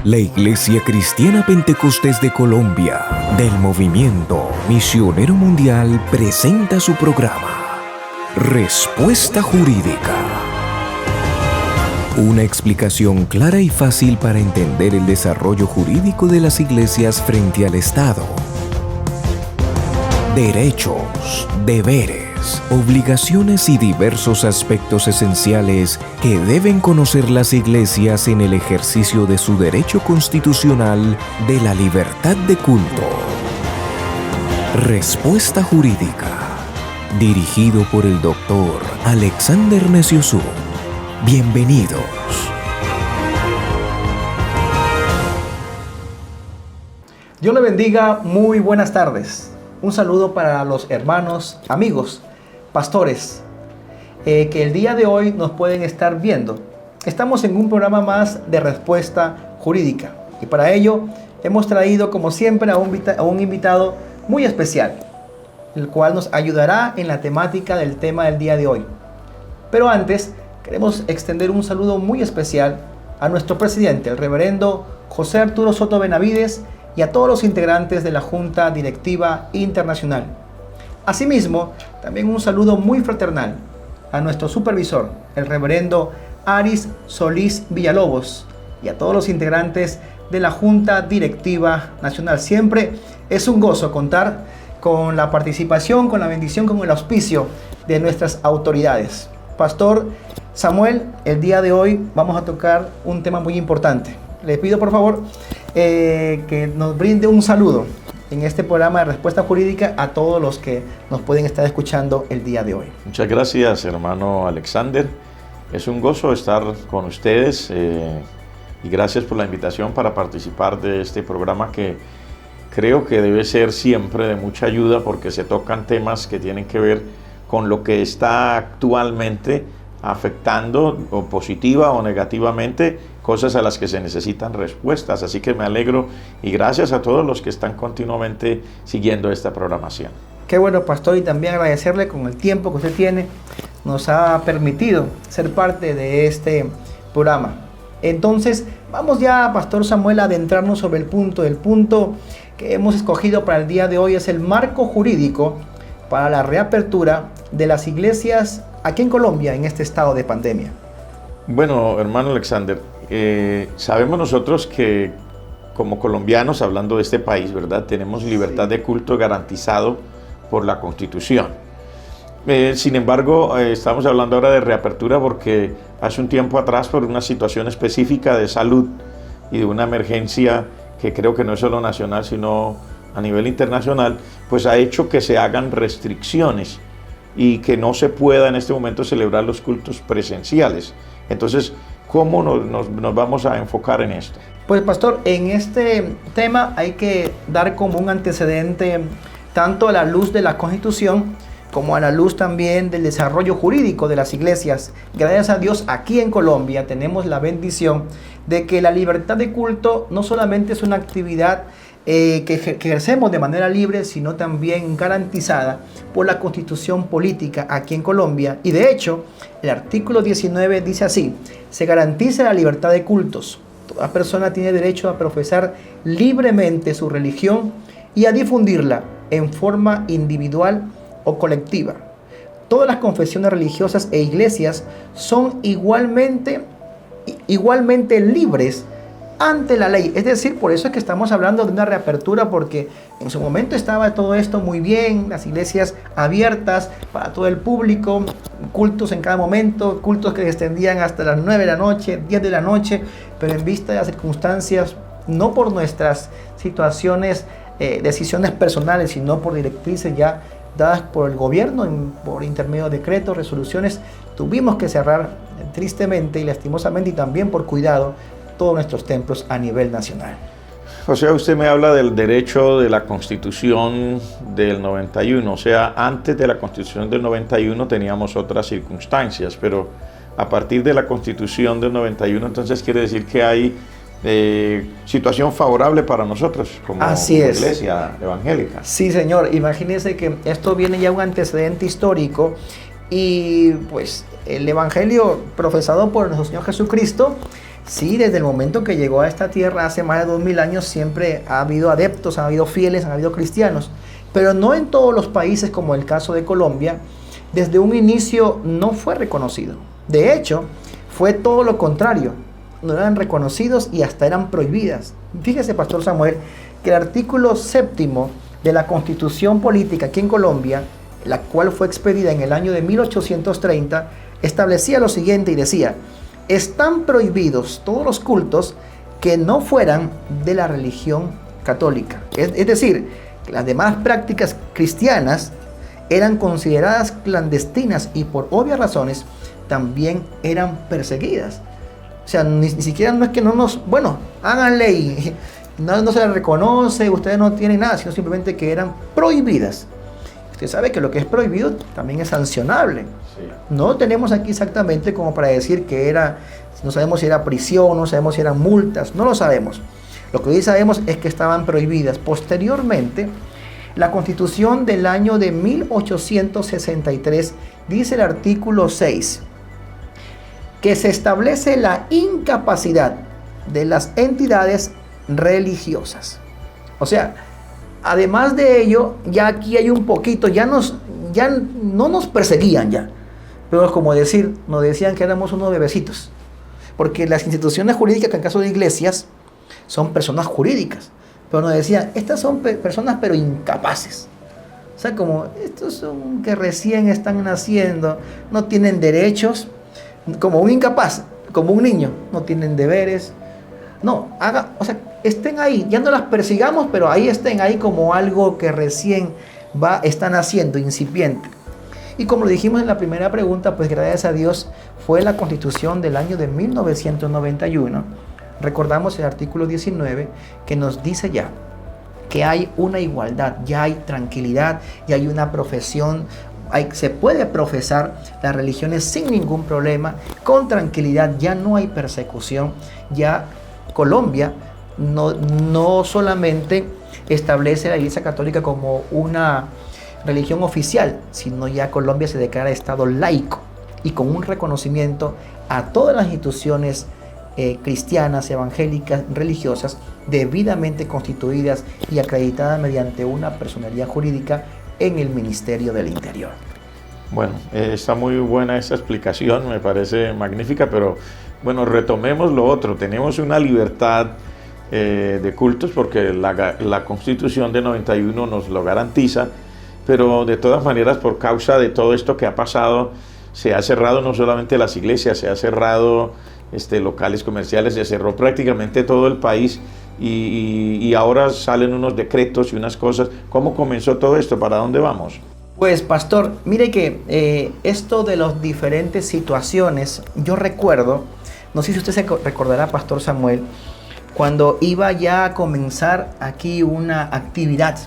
La Iglesia Cristiana Pentecostés de Colombia, del Movimiento Misionero Mundial, presenta su programa Respuesta Jurídica. Una explicación clara y fácil para entender el desarrollo jurídico de las iglesias frente al Estado. Derechos, deberes, obligaciones y diversos aspectos esenciales que deben conocer las iglesias en el ejercicio de su derecho constitucional de la libertad de culto. Respuesta Jurídica, dirigido por el Dr. Alexander Neciosú. Bienvenidos. Dios le bendiga, muy buenas tardes. Un saludo para los hermanos, amigos, pastores, que el día de hoy nos pueden estar viendo. Estamos en un programa más de Respuesta Jurídica y para ello hemos traído, como siempre, a un invitado muy especial, el cual nos ayudará en la temática del tema del día de hoy. Pero antes, queremos extender un saludo muy especial a nuestro presidente, el reverendo José Arturo Soto Benavides, y a todos los integrantes de la Junta Directiva Internacional. Asimismo, también un saludo muy fraternal a nuestro supervisor, el reverendo Aris Solís Villalobos, y a todos los integrantes de la Junta Directiva Nacional. Siempre es un gozo contar con la participación, con la bendición, con el auspicio de nuestras autoridades. Pastor Samuel, el día de hoy vamos a tocar un tema muy importante. Le pido por favor que nos brinde un saludo en este programa de Respuesta Jurídica a todos los que nos pueden estar escuchando el día de hoy. Muchas gracias, hermano Alexander. Es un gozo estar con ustedes y gracias por la invitación para participar de este programa que creo que debe ser siempre de mucha ayuda porque se tocan temas que tienen que ver con lo que está actualmente afectando o positiva o negativamente, cosas a las que se necesitan respuestas. Así que me alegro y gracias a todos los que están continuamente siguiendo esta programación. Qué bueno, pastor, y también agradecerle con el tiempo que usted tiene, nos ha permitido ser parte de este programa. Entonces, vamos ya, pastor Samuel, a adentrarnos sobre el punto. El punto que hemos escogido para el día de hoy es el marco jurídico para la reapertura de las iglesias aquí en Colombia en este estado de pandemia. Bueno, hermano Alexander, sabemos nosotros que como colombianos, hablando de este país, ¿verdad? Tenemos libertad de culto garantizado por la Constitución. Sin embargo, estamos hablando ahora de reapertura porque hace un tiempo atrás, por una situación específica de salud y de una emergencia que creo que no es solo nacional, sino a nivel internacional, pues ha hecho que se hagan restricciones y que no se pueda en este momento celebrar los cultos presenciales. Entonces, ¿cómo nos vamos a enfocar en esto? Pues, pastor, en este tema hay que dar como un antecedente tanto a la luz de la Constitución como a la luz también del desarrollo jurídico de las iglesias. Gracias a Dios, aquí en Colombia tenemos la bendición de que la libertad de culto no solamente es una actividad que ejercemos de manera libre, sino también garantizada por la Constitución política aquí en Colombia. Y de hecho, el artículo 19 dice así: se garantiza la libertad de cultos. Toda persona tiene derecho a profesar libremente su religión y a difundirla en forma individual o colectiva. Todas las confesiones religiosas e iglesias son igualmente libres ante la ley. Es decir, por eso es que estamos hablando de una reapertura, porque en su momento estaba todo esto muy bien, las iglesias abiertas para todo el público, cultos en cada momento, cultos que se extendían hasta las 9 de la noche, 10 de la noche, pero en vista de las circunstancias, no por nuestras situaciones, decisiones personales, sino por directrices ya dadas por el gobierno, por intermedio de decretos, resoluciones, tuvimos que cerrar tristemente y lastimosamente, y también por cuidado, todos nuestros templos a nivel nacional. O sea, usted me habla del derecho de la Constitución del 91, o sea, antes de la Constitución del 91 teníamos otras circunstancias, pero a partir de la Constitución del 91, entonces quiere decir que hay situación favorable para nosotros como iglesia evangélica. Sí, señor, imagínese que esto viene ya un antecedente histórico y pues el evangelio profesado por nuestro Señor Jesucristo Sí, desde el momento que llegó a esta tierra hace más de 2000 años siempre ha habido adeptos, ha habido fieles, ha habido cristianos, pero no en todos los países como el caso de Colombia. Desde un inicio no fue reconocido. De hecho, fue todo lo contrario. No eran reconocidos y hasta eran prohibidas. Fíjese, Pastor Samuel, que el artículo 7º de la Constitución Política aquí en Colombia, la cual fue expedida en el año de 1830, establecía lo siguiente y decía: están prohibidos todos los cultos que no fueran de la religión católica. Es decir, las demás prácticas cristianas eran consideradas clandestinas y por obvias razones también eran perseguidas. O sea, ni siquiera no es que no nos, bueno, háganle y no se les reconoce, ustedes no tienen nada, sino simplemente que eran prohibidas. Usted sabe que lo que es prohibido también es sancionable. Sí. No tenemos aquí exactamente como para decir que era, no sabemos si era prisión, no sabemos si eran multas, no lo sabemos. Lo que hoy sabemos es que estaban prohibidas. Posteriormente, la Constitución del año de 1863 dice el artículo 6 que se establece la incapacidad de las entidades religiosas. O sea, además de ello, ya aquí hay un poquito, ya no nos perseguían ya, pero como decir, nos decían que éramos unos bebecitos, porque las instituciones jurídicas, que en caso de iglesias, son personas jurídicas, pero nos decían, estas son personas pero incapaces. O sea, como estos son que recién están naciendo, no tienen derechos, como un incapaz, como un niño, no tienen deberes. No, o sea, estén ahí, ya no las persigamos, pero ahí estén ahí como algo que recién están haciendo, incipiente. Y como lo dijimos en la primera pregunta, pues gracias a Dios fue la Constitución del año de 1991. Recordamos el artículo 19 que nos dice ya que hay una igualdad, ya hay tranquilidad, ya hay una profesión. Se puede profesar las religiones sin ningún problema, con tranquilidad, ya no hay persecución. Ya Colombia no solamente establece la Iglesia Católica como una religión oficial, sino ya Colombia se declara Estado laico y con un reconocimiento a todas las instituciones cristianas, evangélicas, religiosas, debidamente constituidas y acreditadas mediante una personalidad jurídica en el Ministerio del Interior. Bueno, está muy buena esa explicación, me parece magnífica, pero bueno, retomemos lo otro. Tenemos una libertad de cultos porque la Constitución de 91 nos lo garantiza, pero de todas maneras, por causa de todo esto que ha pasado, se ha cerrado no solamente las iglesias, se ha cerrado locales comerciales, se cerró prácticamente todo el país y ahora salen unos decretos y unas cosas. ¿Cómo comenzó todo esto? ¿Para dónde vamos? Pues, pastor, mire que esto de las diferentes situaciones, yo recuerdo, no sé si usted se recordará, Pastor Samuel, cuando iba ya a comenzar aquí una actividad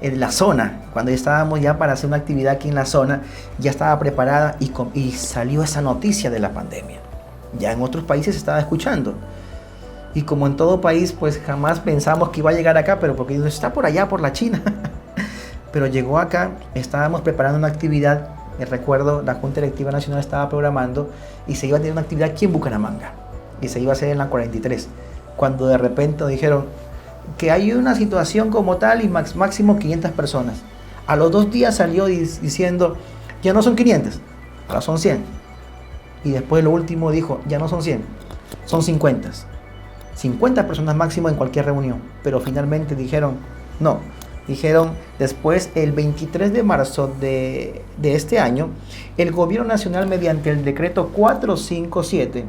en la zona, cuando ya estábamos ya para hacer una actividad aquí en la zona, ya estaba preparada y salió esa noticia de la pandemia. Ya en otros países se estaba escuchando. Y como en todo país, pues jamás pensamos que iba a llegar acá, pero porque está por allá, por la China. Pero llegó acá, estábamos preparando una actividad, recuerdo, la Junta Directiva Nacional estaba programando y se iba a tener una actividad aquí en Bucaramanga. Y se iba a hacer en la 43. Cuando de repente nos dijeron que hay una situación como tal y máximo 500 personas. A los 2 días salió diciendo, ya no son 500, ahora son 100. Y después lo último dijo, ya no son 100, son 50. 50 personas máximo en cualquier reunión. Pero finalmente dijeron, no. Dijeron después, el 23 de marzo de este año, el Gobierno Nacional, mediante el decreto 457,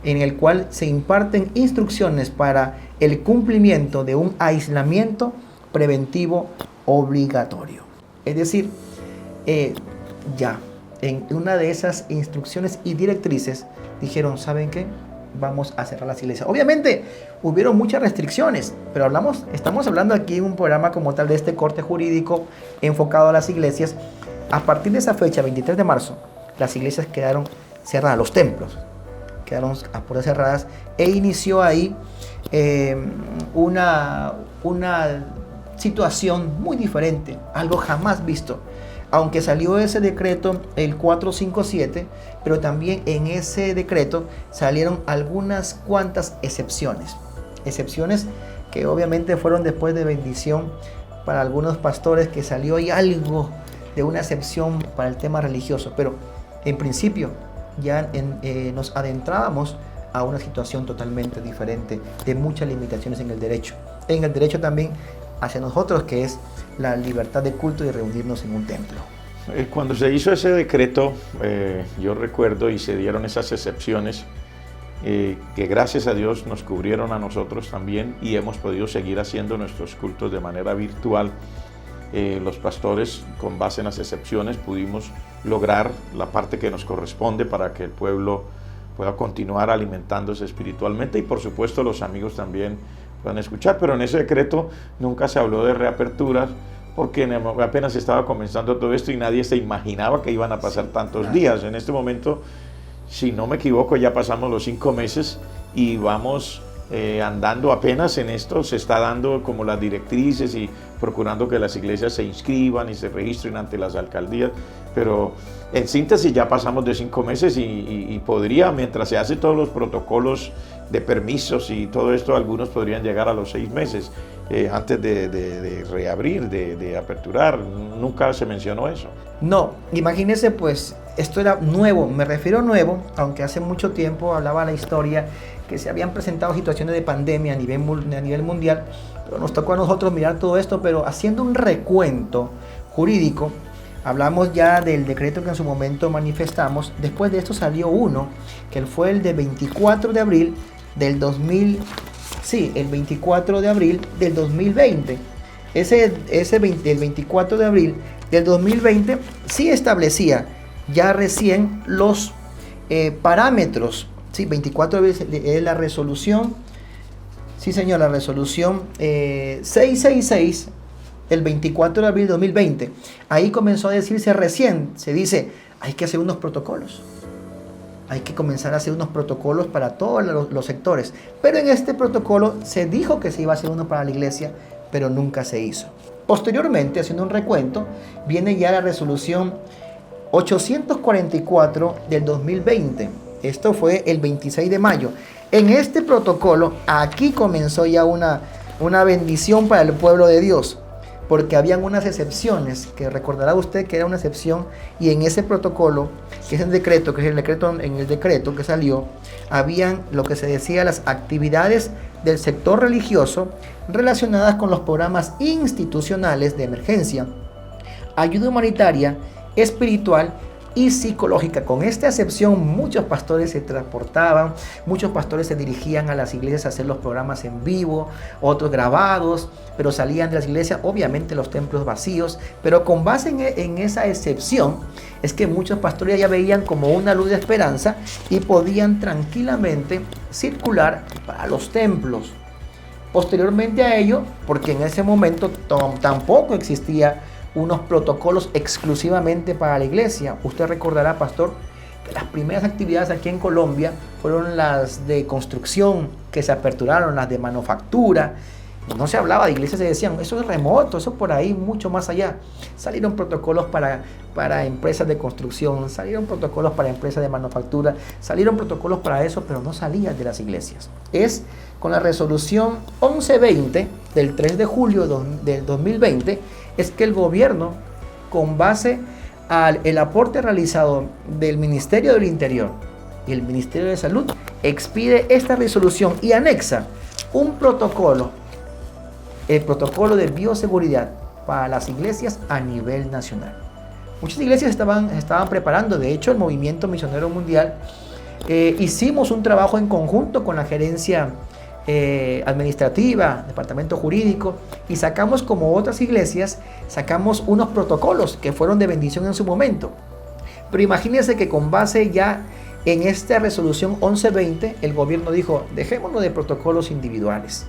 en el cual se imparten instrucciones para el cumplimiento de un aislamiento preventivo obligatorio. Es decir, ya en una de esas instrucciones y directrices dijeron, ¿saben qué? Vamos a cerrar las iglesias. Obviamente hubieron muchas restricciones, pero estamos hablando aquí en un programa como tal de este corte jurídico enfocado a las iglesias. A partir de esa fecha, 23 de marzo, las iglesias quedaron cerradas, los templos quedaron a puertas cerradas e inició ahí una situación muy diferente, algo jamás visto. Aunque salió ese decreto, el 457, pero también en ese decreto salieron algunas cuantas excepciones. Excepciones que obviamente fueron después de bendición para algunos pastores, que salió ahí algo de una excepción para el tema religioso. Pero en principio ya nos adentrábamos a una situación totalmente diferente, de muchas limitaciones en el derecho. En el derecho también hacia nosotros, que es la libertad de culto y reunirnos en un templo. Cuando se hizo ese decreto, yo recuerdo, y se dieron esas excepciones, que gracias a Dios nos cubrieron a nosotros también, y hemos podido seguir haciendo nuestros cultos de manera virtual. Los pastores, con base en las excepciones, pudimos lograr la parte que nos corresponde para que el pueblo pueda continuar alimentándose espiritualmente, y por supuesto los amigos también puedan escuchar. Pero en ese decreto nunca se habló de reaperturas, porque apenas estaba comenzando todo esto y nadie se imaginaba que iban a pasar tantos días. En este momento, si no me equivoco, ya pasamos los 5 meses y vamos andando apenas en esto. Se está dando como las directrices y procurando que las iglesias se inscriban y se registren ante las alcaldías, pero en síntesis ya pasamos de 5 meses y podría, mientras se hacen todos los protocolos de permisos y todo esto, algunos podrían llegar a los 6 meses antes de reabrir, de aperturar. Nunca se mencionó eso. No, imagínese, pues esto era nuevo, me refiero a nuevo, aunque hace mucho tiempo hablaba la historia que se habían presentado situaciones de pandemia a nivel mundial, pero nos tocó a nosotros mirar todo esto. Pero haciendo un recuento jurídico, hablamos ya del decreto que en su momento manifestamos. Después de esto salió uno, que fue el de 24 de abril del 2000, sí, el 24 de abril del 2020. El 24 de abril del 2020 sí establecía ya recién los parámetros. Sí, 24 de abril es la resolución, sí señor, la resolución 666, el 24 de abril de 2020. Ahí comenzó a decirse recién, se dice, hay que hacer unos protocolos. Hay que comenzar a hacer unos protocolos para todos los sectores. Pero en este protocolo se dijo que se iba a hacer uno para la iglesia, pero nunca se hizo. Posteriormente, haciendo un recuento, viene ya la resolución 844 del 2020. Esto fue el 26 de mayo. En este protocolo, aquí comenzó ya una bendición para el pueblo de Dios, porque habían unas excepciones, que recordará usted que era una excepción, y en ese protocolo, que es el decreto, en el decreto que salió, habían lo que se decía las actividades del sector religioso relacionadas con los programas institucionales de emergencia, ayuda humanitaria, espiritual y psicológica. Con esta excepción, muchos pastores se transportaban, muchos pastores se dirigían a las iglesias a hacer los programas en vivo, otros grabados, pero salían de las iglesias, obviamente los templos vacíos. Pero con base en esa excepción, es que muchos pastores ya veían como una luz de esperanza y podían tranquilamente circular para los templos. Posteriormente a ello, porque en ese momento tampoco existía unos protocolos exclusivamente para la iglesia. Usted recordará, pastor, que las primeras actividades aquí en Colombia fueron las de construcción, que se aperturaron, las de manufactura. No se hablaba de iglesias, se decían, eso es remoto, eso por ahí, mucho más allá. Salieron protocolos para empresas de construcción, salieron protocolos para empresas de manufactura, salieron protocolos para eso, pero no salían de las iglesias. Es con la resolución 1120 del 3 de julio del 2020, es que el gobierno, con base al aporte realizado del Ministerio del Interior y el Ministerio de Salud, expide esta resolución y anexa un protocolo, el protocolo de bioseguridad para las iglesias a nivel nacional. Muchas iglesias estaban preparando. De hecho, el Movimiento Misionero Mundial hicimos un trabajo en conjunto con la gerencia administrativa, departamento jurídico, y sacamos, como otras iglesias, sacamos unos protocolos que fueron de bendición en su momento. Pero imagínense que con base ya en esta resolución 1120, el gobierno dijo, dejémonos de protocolos individuales.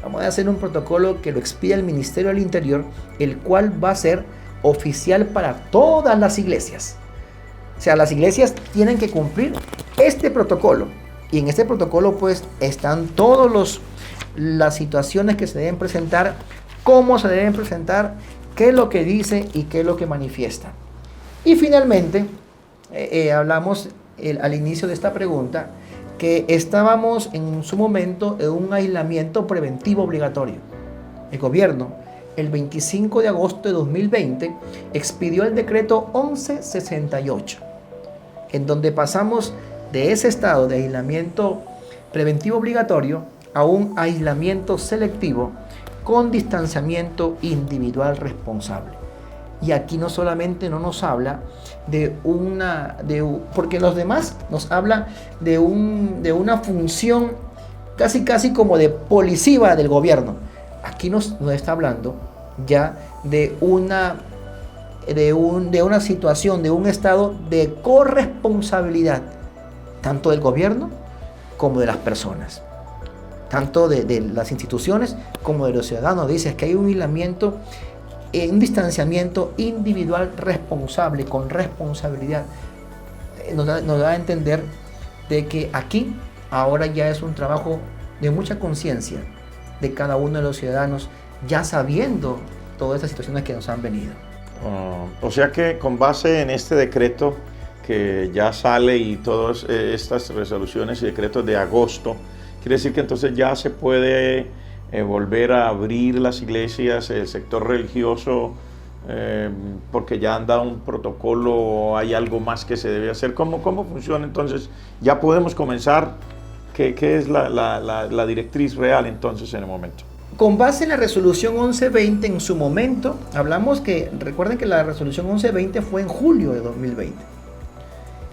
Vamos a hacer un protocolo que lo expida el Ministerio del Interior, el cual va a ser oficial para todas las iglesias. O sea, las iglesias tienen que cumplir este protocolo. Y en este protocolo pues están todas las situaciones que se deben presentar, cómo se deben presentar qué es lo que dice y qué es lo que manifiesta. Y finalmente, hablamos al inicio de esta pregunta que estábamos en su momento en un aislamiento preventivo obligatorio. El gobierno, el 25 de agosto de 2020, expidió el decreto 1168, en donde pasamos de ese estado de aislamiento preventivo obligatorio a un aislamiento selectivo con distanciamiento individual responsable. Y aquí no solamente no nos habla porque los demás nos habla de una función casi como de policía del gobierno. Aquí nos está hablando ya de una situación, de un estado de corresponsabilidad, tanto del gobierno como de las personas, tanto de las instituciones como de los ciudadanos. Dice que hay un aislamiento, un distanciamiento individual responsable, con responsabilidad. Nos da a entender de que aquí ahora ya es un trabajo de mucha conciencia de cada uno de los ciudadanos, ya sabiendo todas estas situaciones que nos han venido. O sea que con base en este decreto que ya sale y todas estas resoluciones y decretos de agosto, quiere decir que entonces ya se puede volver a abrir las iglesias, el sector religioso, porque ya han dado un protocolo, hay algo más que se debe hacer. ¿Cómo funciona entonces? Ya podemos comenzar. ¿Qué es la directriz real entonces en el momento? Con base en la resolución 1120 en su momento, recuerden que la resolución 1120 fue en julio de 2020.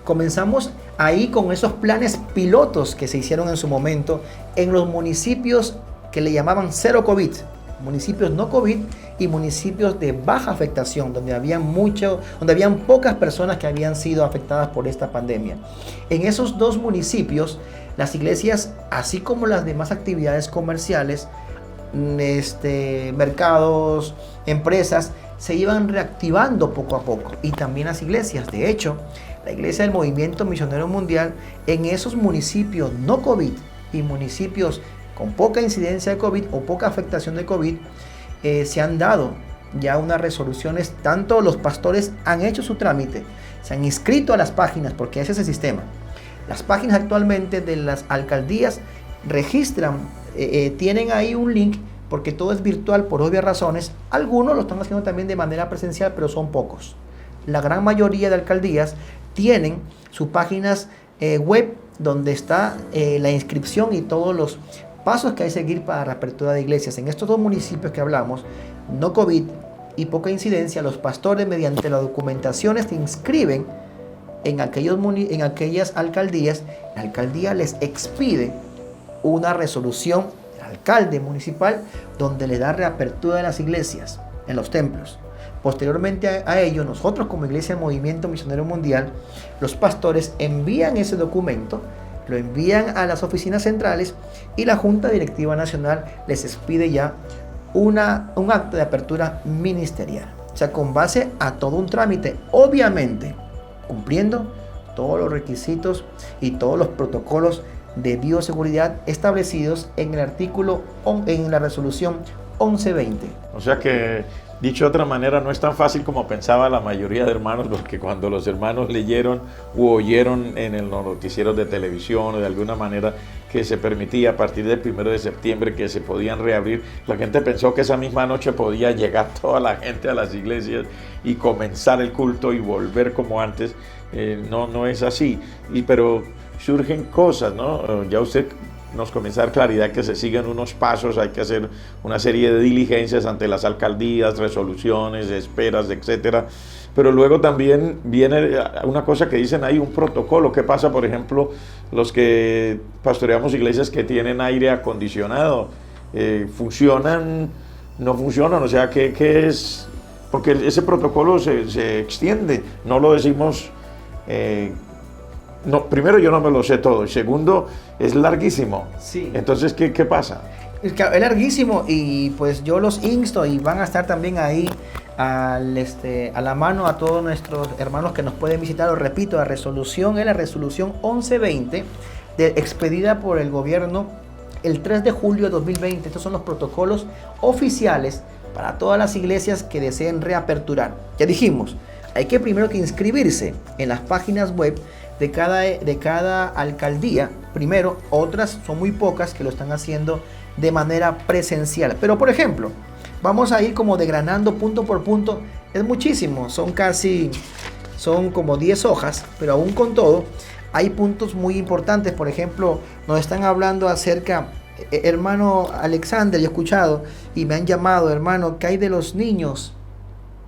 Comenzamos ahí con esos planes pilotos que se hicieron en su momento en los municipios que le llamaban cero COVID, municipios no COVID y municipios de baja afectación, donde habían pocas personas que habían sido afectadas por esta pandemia. En esos dos municipios, las iglesias, así como las demás actividades comerciales, mercados, empresas, se iban reactivando poco a poco, y también las iglesias. De hecho, la iglesia del Movimiento Misionero Mundial, en esos municipios no COVID y municipios con poca incidencia de COVID o poca afectación de COVID, se han dado ya unas resoluciones. Tanto los pastores han hecho su trámite, se han inscrito a las páginas, porque ese es el sistema. Las páginas actualmente de las alcaldías registran, tienen ahí un link, porque todo es virtual por obvias razones. Algunos lo están haciendo también de manera presencial, pero son pocos. La gran mayoría de alcaldías tienen sus páginas web, donde está la inscripción y todos los pasos que hay que seguir para la apertura de iglesias. En estos dos municipios que hablamos, no COVID y poca incidencia, los pastores, mediante las documentaciones, se inscriben en aquellas alcaldías. La alcaldía les expide una resolución al alcalde municipal, donde le da reapertura de las iglesias en los templos. Posteriormente a ello, nosotros como Iglesia del Movimiento Misionero Mundial, los pastores envían ese documento, lo envían a las oficinas centrales, y la Junta Directiva Nacional les expide ya un acto de apertura ministerial. O sea, con base a todo un trámite, obviamente cumpliendo todos los requisitos y todos los protocolos de bioseguridad establecidos en el artículo, en la resolución 1120. O sea que, dicho de otra manera, no es tan fácil como pensaba la mayoría de hermanos, porque cuando los hermanos leyeron u oyeron en los noticieros de televisión o de alguna manera que se permitía a partir del 1 de septiembre que se podían reabrir, la gente pensó que esa misma noche podía llegar toda la gente a las iglesias y comenzar el culto y volver como antes. No es así. Pero surgen cosas, ¿no? Ya usted nos comienza a dar claridad que se siguen unos pasos, hay que hacer una serie de diligencias ante las alcaldías, resoluciones, esperas, etcétera. Pero luego también viene una cosa que dicen, hay un protocolo. ¿Qué pasa, por ejemplo, los que pastoreamos iglesias que tienen aire acondicionado? ¿Funcionan? ¿No funcionan? O sea, ¿qué es? Porque ese protocolo se extiende, no lo decimos. No, primero, yo no me lo sé todo, y segundo, es larguísimo. Sí. Entonces, ¿qué pasa? Es larguísimo, y pues yo los insto, y van a estar también ahí a la mano a todos nuestros hermanos que nos pueden visitar. Lo repito, la resolución es la resolución 1120 expedida por el gobierno el 3 de julio de 2020. Estos son los protocolos oficiales para todas las iglesias que deseen reaperturar. Ya dijimos, hay que primero que inscribirse en las páginas web de cada alcaldía. Primero, otras son muy pocas que lo están haciendo de manera presencial. Pero por ejemplo, vamos a ir como degranando punto por punto. Es muchísimo, son como 10 hojas, pero aún con todo, hay puntos muy importantes. Por ejemplo, nos están hablando acerca, hermano Alexander, yo he escuchado y me han llamado, hermano, ¿qué hay de los niños?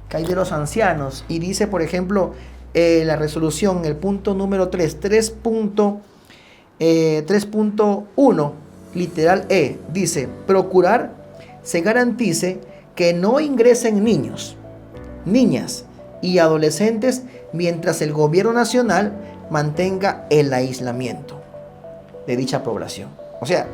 ¿Qué hay de los ancianos? Y dice, por ejemplo, la resolución, el punto número 3.1, literal E, dice, procurar se garantice que no ingresen niños, niñas y adolescentes mientras el gobierno nacional mantenga el aislamiento de dicha población. O sea,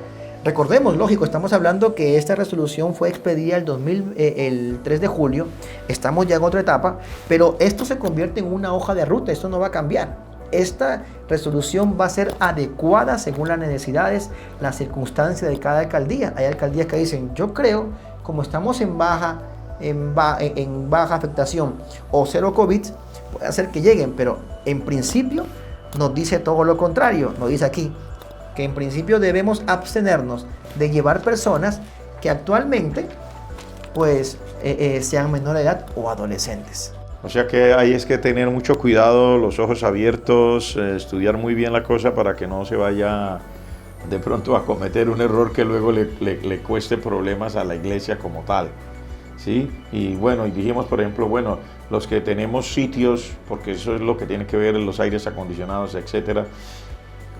recordemos, lógico, estamos hablando que esta resolución fue expedida el 3 de julio, estamos ya en otra etapa, pero esto se convierte en una hoja de ruta, esto no va a cambiar. Esta resolución va a ser adecuada según las necesidades, las circunstancias de cada alcaldía. Hay alcaldías que dicen, yo creo, como estamos en baja afectación o cero COVID, puede hacer que lleguen, pero en principio nos dice todo lo contrario. Nos dice aquí que en principio debemos abstenernos de llevar personas que actualmente pues sean menor de edad o adolescentes. O sea que ahí es que tener mucho cuidado, los ojos abiertos, estudiar muy bien la cosa para que no se vaya de pronto a cometer un error que luego le cueste problemas a la iglesia como tal. ¿Sí? Y bueno, y dijimos, por ejemplo, bueno, los que tenemos sitios, porque eso es lo que tiene que ver los aires acondicionados, etcétera,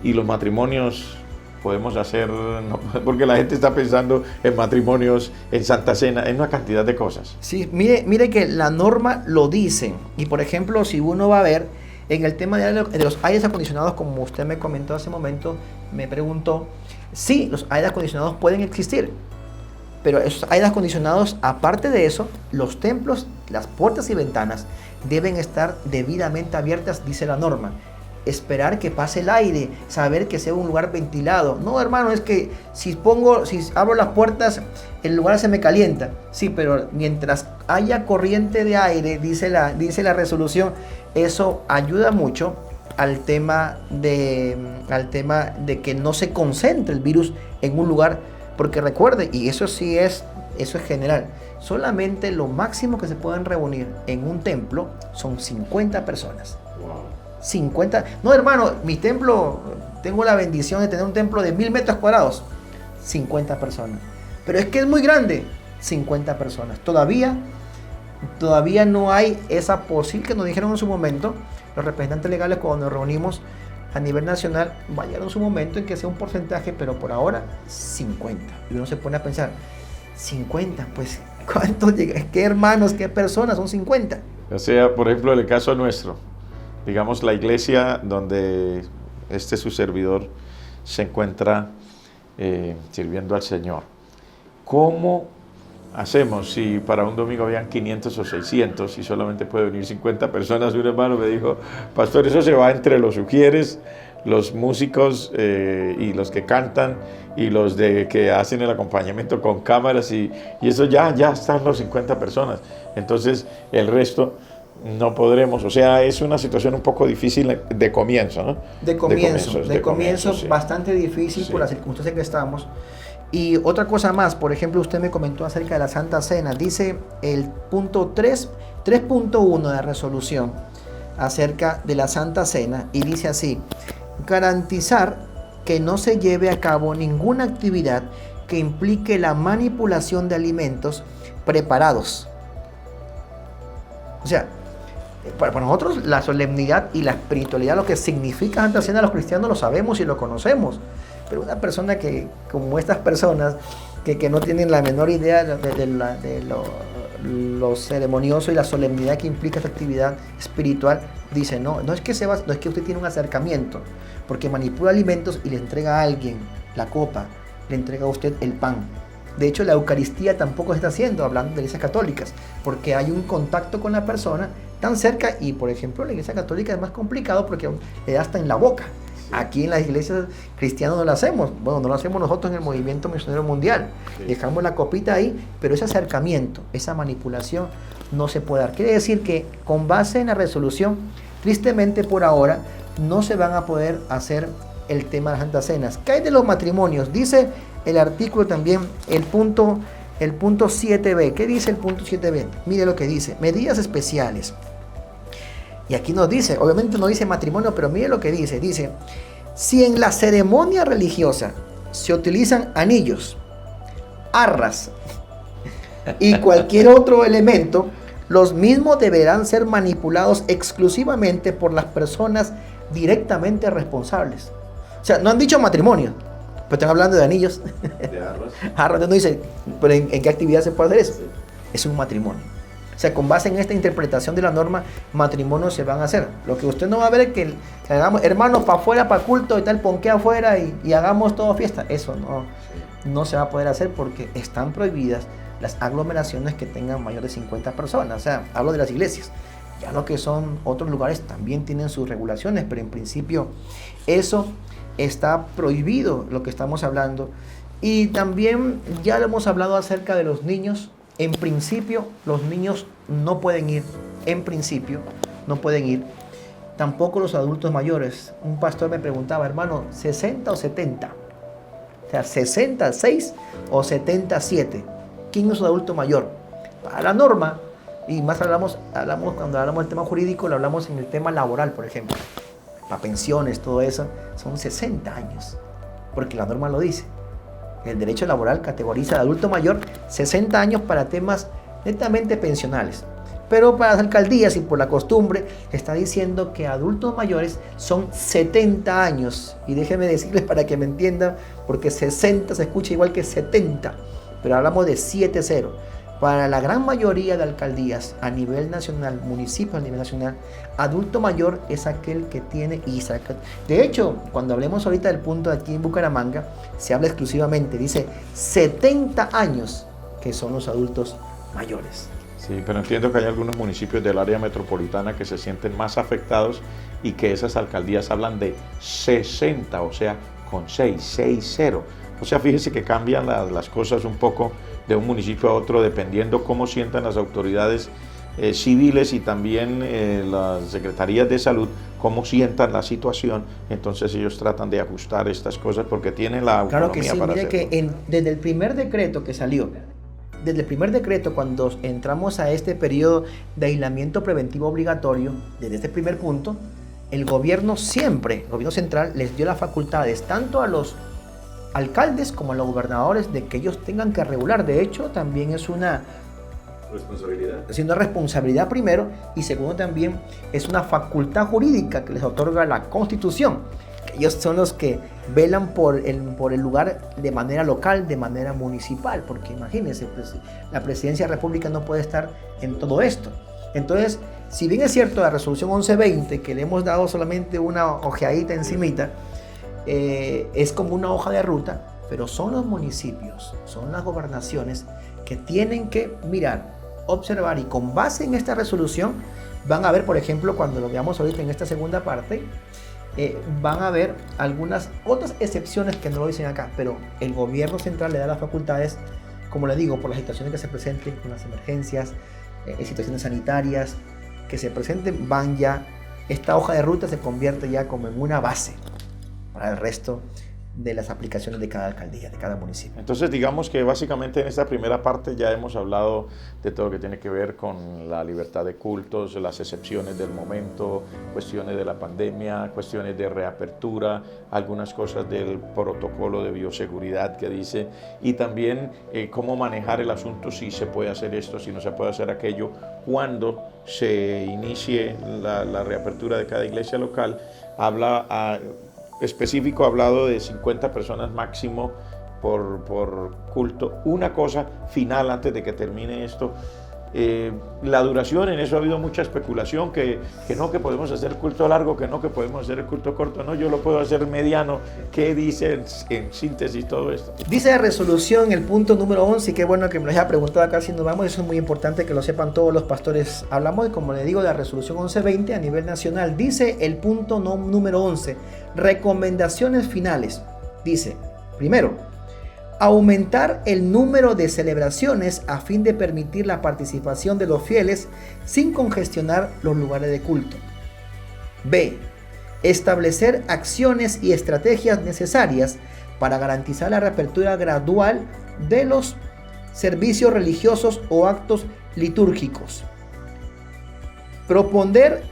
y los matrimonios podemos hacer, no, porque la gente está pensando en matrimonios, en Santa Cena, en una cantidad de cosas. Sí, mire que la norma lo dice, y por ejemplo, si uno va a ver en el tema de los aires acondicionados, como usted me comentó hace un momento, me preguntó, sí, los aires acondicionados pueden existir, pero esos aires acondicionados, aparte de eso, los templos, las puertas y ventanas deben estar debidamente abiertas, dice la norma. Esperar que pase el aire, saber que sea un lugar ventilado. No, hermano, es que si abro las puertas, el lugar se me calienta. Sí, pero mientras haya corriente de aire, dice la resolución, eso ayuda mucho al tema de que no se concentre el virus en un lugar. Porque recuerde, y eso es general, solamente lo máximo que se pueden reunir en un templo son 50 personas. 50, no hermano, mi templo, tengo la bendición de tener un templo de 1000 metros cuadrados, 50 personas, pero es que es muy grande, 50 personas, todavía no hay esa posibilidad que nos dijeron en su momento, los representantes legales cuando nos reunimos a nivel nacional, vayan en su momento en que sea un porcentaje, pero por ahora 50, y uno se pone a pensar, 50, pues, ¿cuántos llegan? ¿Qué hermanos, qué personas? Son 50. O sea, por ejemplo, en el caso nuestro, digamos, la iglesia donde su servidor se encuentra sirviendo al Señor. ¿Cómo hacemos si para un domingo habían 500 o 600 y solamente puede venir 50 personas? Un hermano me dijo, pastor, eso se va entre los sugieres, los músicos y los que cantan y los que hacen el acompañamiento con cámaras y eso ya están los 50 personas. Entonces el resto no podremos, o sea, es una situación un poco difícil de comienzo, ¿no? De comienzo, sí. Bastante difícil, sí, por las circunstancias que estamos. Y otra cosa más, por ejemplo, usted me comentó acerca de la Santa Cena, dice el punto 3.1 de la resolución acerca de la Santa Cena, y dice así, garantizar que no se lleve a cabo ninguna actividad que implique la manipulación de alimentos preparados. O sea, para nosotros la solemnidad y la espiritualidad, lo que significa Santa Cena, los cristianos lo sabemos y lo conocemos, pero una persona como estas personas que no tienen la menor idea de lo ceremonioso y la solemnidad que implica esta actividad espiritual, dice, no es que usted tiene un acercamiento, porque manipula alimentos y le entrega a alguien la copa, le entrega a usted el pan. De hecho, la Eucaristía tampoco se está haciendo, hablando de iglesias católicas, porque hay un contacto con la persona tan cerca, y por ejemplo la iglesia católica es más complicado porque le da hasta en la boca. Aquí en las iglesias cristianas no lo hacemos. Bueno, no lo hacemos nosotros en el movimiento misionero mundial. Sí. Dejamos la copita ahí, pero ese acercamiento, esa manipulación no se puede dar. Quiere decir que con base en la resolución, tristemente por ahora, no se van a poder hacer el tema de las Santas Cenas. ¿Qué hay de los matrimonios? Dice el artículo también, el punto 7b. ¿Qué dice el punto 7b? Mire lo que dice. Medidas especiales. Y aquí nos dice, obviamente no dice matrimonio, pero mire lo que dice. Dice, si en la ceremonia religiosa se utilizan anillos, arras y cualquier otro elemento, los mismos deberán ser manipulados exclusivamente por las personas directamente responsables. O sea, no han dicho matrimonio, pero están hablando de anillos. De arras. Arras, no dice, pero ¿en qué actividad se puede hacer eso? Sí. Es un matrimonio. O sea, con base en esta interpretación de la norma, matrimonios se van a hacer. Lo que usted no va a ver es que hagamos, hermanos, para afuera, para culto y tal, ponque afuera y hagamos todo fiesta. Eso no se va a poder hacer porque están prohibidas las aglomeraciones que tengan mayor de 50 personas. O sea, hablo de las iglesias. Ya lo que son otros lugares también tienen sus regulaciones, pero en principio eso está prohibido, lo que estamos hablando. Y también ya lo hemos hablado acerca de los niños. En principio, los niños no pueden ir. En principio, no pueden ir. Tampoco los adultos mayores. Un pastor me preguntaba, hermano, ¿60 o 70? O sea, 66 o 77. ¿Quién es un adulto mayor? Para la norma, y más hablamos cuando hablamos del tema jurídico, lo hablamos en el tema laboral, por ejemplo. Para pensiones, todo eso, son 60 años. Porque la norma lo dice. El derecho laboral categoriza al adulto mayor 60 años para temas netamente pensionales. Pero para las alcaldías y por la costumbre está diciendo que adultos mayores son 70 años. Y déjenme decirles para que me entiendan, porque 60 se escucha igual que 70. Pero hablamos de 7-0. Para la gran mayoría de alcaldías a nivel nacional, municipios a nivel nacional, adulto mayor es aquel que tiene ISA. De hecho, cuando hablemos ahorita del punto de aquí en Bucaramanga, se habla exclusivamente, dice 70 años que son los adultos mayores. Sí, pero entiendo que hay algunos municipios del área metropolitana que se sienten más afectados y que esas alcaldías hablan de 60, o sea, con 6-0. O sea, fíjese que cambian las cosas un poco de un municipio a otro dependiendo cómo sientan las autoridades civiles y también las secretarías de salud, cómo sientan la situación. Entonces ellos tratan de ajustar estas cosas porque tienen la autonomía. Claro que sí, para mire hacerlo. Que desde el primer decreto que salió, desde el primer decreto cuando entramos a este periodo de aislamiento preventivo obligatorio, desde este primer punto, el gobierno siempre, el gobierno central les dio las facultades tanto a los alcaldes como a los gobernadores de que ellos tengan que regular. De hecho, también es una responsabilidad primero, y segundo también es una facultad jurídica que les otorga la Constitución. Ellos son los que velan por el lugar de manera local, de manera municipal, porque imagínense, pues, la presidencia de la República no puede estar en todo esto. Entonces, si bien es cierto la resolución 1120, que le hemos dado solamente una ojeadita encimita, es como una hoja de ruta, pero son los municipios, son las gobernaciones que tienen que mirar, observar, y con base en esta resolución van a ver, por ejemplo, cuando lo veamos ahorita en esta segunda parte, van a ver algunas otras excepciones que no lo dicen acá, pero el gobierno central le da las facultades, como le digo, por las situaciones que se presenten, con las emergencias, situaciones sanitarias que se presenten, van ya, esta hoja de ruta se convierte ya como en una base para el resto de las aplicaciones de cada alcaldía, de cada municipio. Entonces, digamos que básicamente en esta primera parte ya hemos hablado de todo lo que tiene que ver con la libertad de cultos, las excepciones del momento, cuestiones de la pandemia, cuestiones de reapertura, algunas cosas del protocolo de bioseguridad que dice, y también cómo manejar el asunto, si se puede hacer esto, si no se puede hacer aquello, cuando se inicie la reapertura de cada iglesia local. Específico ha hablado de 50 personas máximo por culto. Una cosa final antes de que termine esto, La duración, en eso ha habido mucha especulación, que no, que podemos hacer culto largo, que no, que podemos hacer el culto corto, no, yo lo puedo hacer mediano. ¿Qué dice en síntesis todo esto? Dice la resolución, el punto número 11, y qué bueno que me lo haya preguntado acá si nos vamos, eso es muy importante que lo sepan todos los pastores. Hablamos, como le digo, de la resolución 1120 a nivel nacional. Dice el punto número 11, recomendaciones finales. Dice, primero, aumentar el número de celebraciones a fin de permitir la participación de los fieles sin congestionar los lugares de culto. B. Establecer acciones y estrategias necesarias para garantizar la reapertura gradual de los servicios religiosos o actos litúrgicos. Propender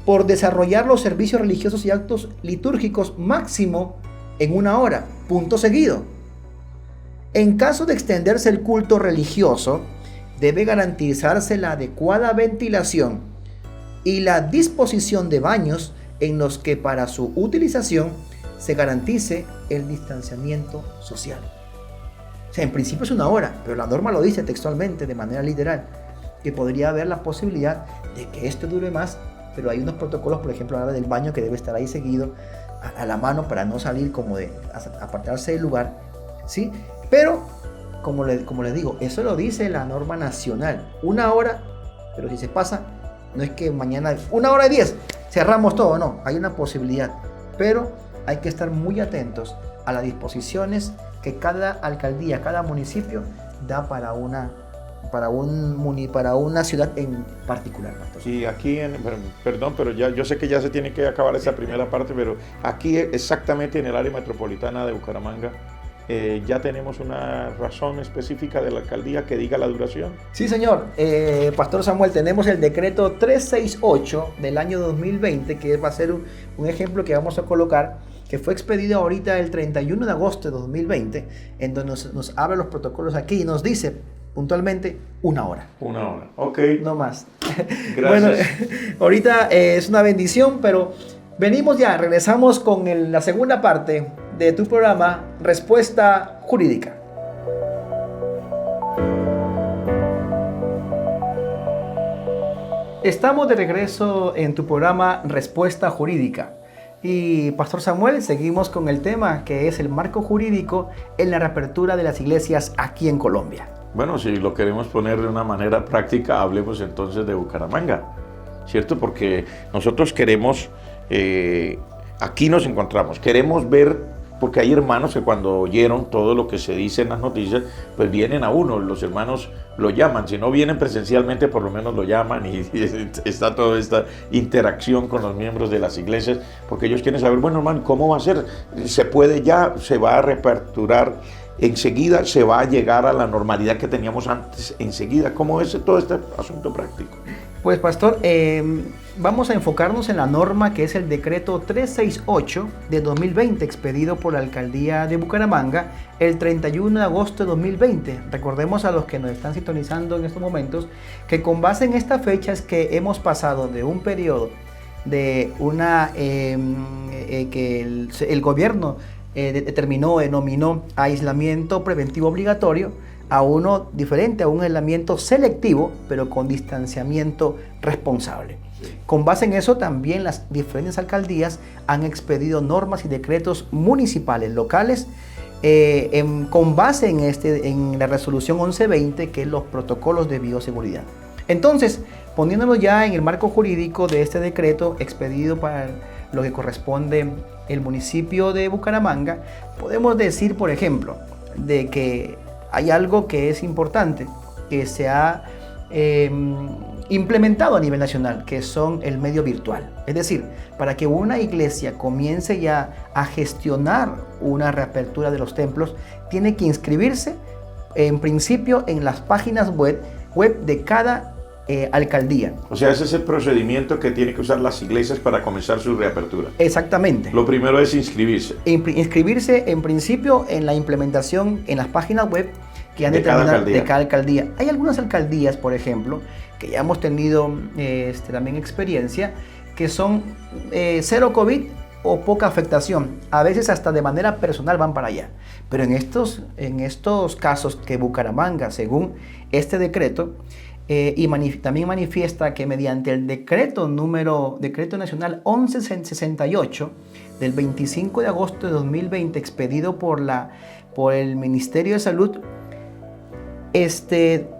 por desarrollar los servicios religiosos y actos litúrgicos máximo en 1 hora, punto seguido. En caso de extenderse el culto religioso, debe garantizarse la adecuada ventilación y la disposición de baños en los que para su utilización se garantice el distanciamiento social. O sea, en principio es 1 hora, pero la norma lo dice textualmente, de manera literal, que podría haber la posibilidad de que esto dure más, pero hay unos protocolos, por ejemplo, a la hora del baño, que debe estar ahí seguido a la mano para no salir como de apartarse del lugar, ¿sí? Pero, como les digo, eso lo dice la norma nacional, 1 hora, pero si se pasa, no es que mañana 1:10 cerramos todo, no, hay una posibilidad, pero hay que estar muy atentos a las disposiciones que cada alcaldía, cada municipio da para una ciudad en particular, pastor. Sí, aquí, perdón, pero ya yo sé que ya se tiene que acabar esa primera parte, pero aquí exactamente en el área metropolitana de Bucaramanga ya tenemos una razón específica de la alcaldía que diga la duración. Sí, señor. Pastor Samuel, tenemos el decreto 368 del año 2020, que va a ser un ejemplo que vamos a colocar, que fue expedido ahorita el 31 de agosto de 2020, en donde nos habla los protocolos aquí y nos dice puntualmente 1 hora. 1 hora, ok. No más. Gracias. Bueno, ahorita es una bendición, pero regresamos con la segunda parte de tu programa, Respuesta Jurídica. Estamos de regreso en tu programa Respuesta Jurídica. Y Pastor Samuel, seguimos con el tema que es el marco jurídico en la reapertura de las iglesias aquí en Colombia. Bueno, si lo queremos poner de una manera práctica, hablemos entonces de Bucaramanga, ¿cierto? Porque nosotros queremos, aquí nos encontramos, queremos ver, porque hay hermanos que cuando oyeron todo lo que se dice en las noticias, pues vienen a uno, los hermanos lo llaman, si no vienen presencialmente, por lo menos lo llaman y está toda esta interacción con los miembros de las iglesias, porque ellos quieren saber, bueno, hermano, ¿cómo va a ser? ¿Se puede ya? ¿Se va a reaperturar enseguida? ¿Se va a llegar a la normalidad que teníamos antes enseguida? ¿Cómo es todo este asunto práctico? Pues, pastor, vamos a enfocarnos en la norma que es el decreto 368 de 2020, expedido por la alcaldía de Bucaramanga el 31 de agosto de 2020. Recordemos a los que nos están sintonizando en estos momentos que con base en esta fecha es que hemos pasado de un periodo de que el gobierno denominó aislamiento preventivo obligatorio, a uno diferente, a un aislamiento selectivo, pero con distanciamiento responsable. Con base en eso, también las diferentes alcaldías han expedido normas y decretos municipales, locales, con base en la resolución 1120, que es los protocolos de bioseguridad. Entonces, poniéndonos ya en el marco jurídico de este decreto expedido para lo que corresponde el municipio de Bucaramanga, podemos decir, por ejemplo, de que hay algo que es importante, que se ha implementado a nivel nacional, que son el medio virtual. Es decir, para que una iglesia comience ya a gestionar una reapertura de los templos, tiene que inscribirse en principio en las páginas web de cada alcaldía. O sea, ese es el procedimiento que tienen que usar las iglesias para comenzar su reapertura. Exactamente. Lo primero es inscribirse. Inscribirse en principio en la implementación en las páginas web que han determinado de cada alcaldía. Hay algunas alcaldías, por ejemplo, que ya hemos tenido también experiencia, que son cero COVID o poca afectación. A veces hasta de manera personal van para allá. Pero en estos casos que Bucaramanga, según este decreto, también manifiesta que mediante el decreto nacional 1168 del 25 de agosto de 2020 expedido por el Ministerio de Salud,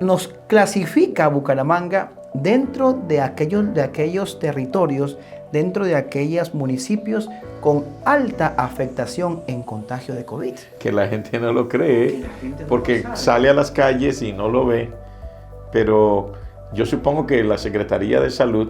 nos clasifica a Bucaramanga dentro de aquellos territorios, dentro de aquellos municipios con alta afectación en contagio de COVID. Que la gente no lo cree, porque sale a las calles y no lo ve. Pero yo supongo que la Secretaría de Salud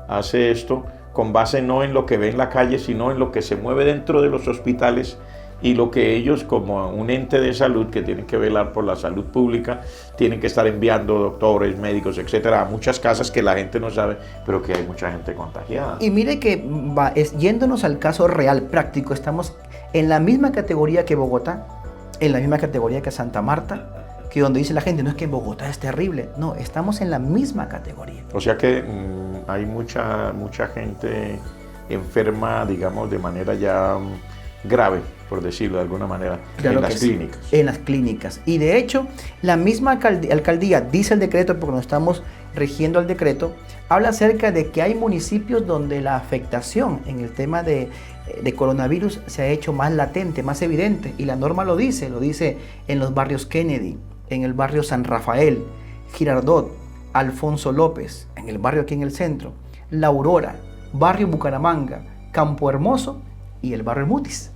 hace esto con base no en lo que ve en la calle, sino en lo que se mueve dentro de los hospitales y lo que ellos, como un ente de salud que tienen que velar por la salud pública, tienen que estar enviando doctores, médicos, etcétera, a muchas casas que la gente no sabe, pero que hay mucha gente contagiada. Y mire que yéndonos al caso real, práctico, estamos en la misma categoría que Bogotá, en la misma categoría que Santa Marta, que donde dice la gente, no es que en Bogotá es terrible, no, estamos en la misma categoría. O sea que hay mucha gente enferma, digamos, de manera ya grave, por decirlo de alguna manera, claro, en las clínicas. Sí, en las clínicas. Y de hecho, la misma alcaldía, dice el decreto, porque nos estamos rigiendo al decreto, habla acerca de que hay municipios donde la afectación en el tema de coronavirus se ha hecho más latente, más evidente. Y la norma lo dice en los barrios Kennedy, en el barrio San Rafael, Girardot, Alfonso López, en el barrio aquí en el centro, La Aurora, barrio Bucaramanga, Campo Hermoso y el barrio Mutis.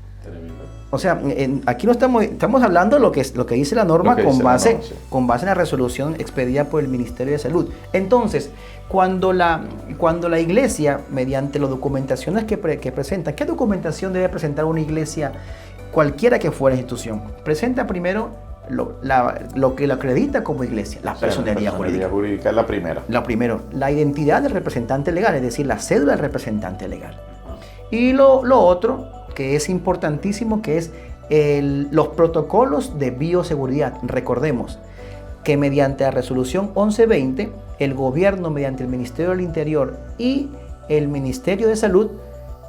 O sea, aquí no estamos hablando de lo que dice la norma con base en la resolución expedida por el Ministerio de Salud. Entonces, cuando la iglesia, mediante las documentaciones que presenta, ¿qué documentación debe presentar una iglesia, cualquiera que fuera la institución? Presenta primero lo que lo acredita como iglesia, la personería jurídica. La jurídica es la primera. La identidad del representante legal, es decir, la cédula del representante legal. Y lo otro, que es importantísimo, que es los protocolos de bioseguridad. Recordemos que mediante la resolución 1120, el gobierno, mediante el Ministerio del Interior y el Ministerio de Salud,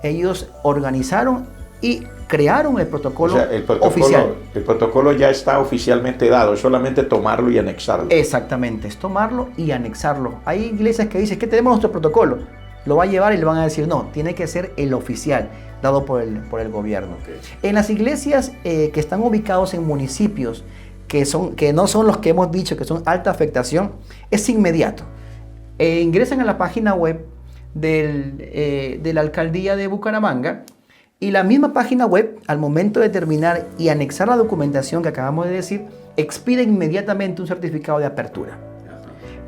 ellos organizaron y crearon el protocolo, oficial. El protocolo ya está oficialmente dado, es solamente tomarlo y anexarlo. Exactamente, es tomarlo y anexarlo. Hay iglesias que dicen que tenemos nuestro protocolo, lo va a llevar y le van a decir no, tiene que ser el oficial dado por el gobierno. Okay. En las iglesias que están ubicados en municipios que no son los que hemos dicho que son alta afectación, es inmediato. Ingresan a la página web de la alcaldía de Bucaramanga. Y la misma página web, al momento de terminar y anexar la documentación que acabamos de decir, expide inmediatamente un certificado de apertura.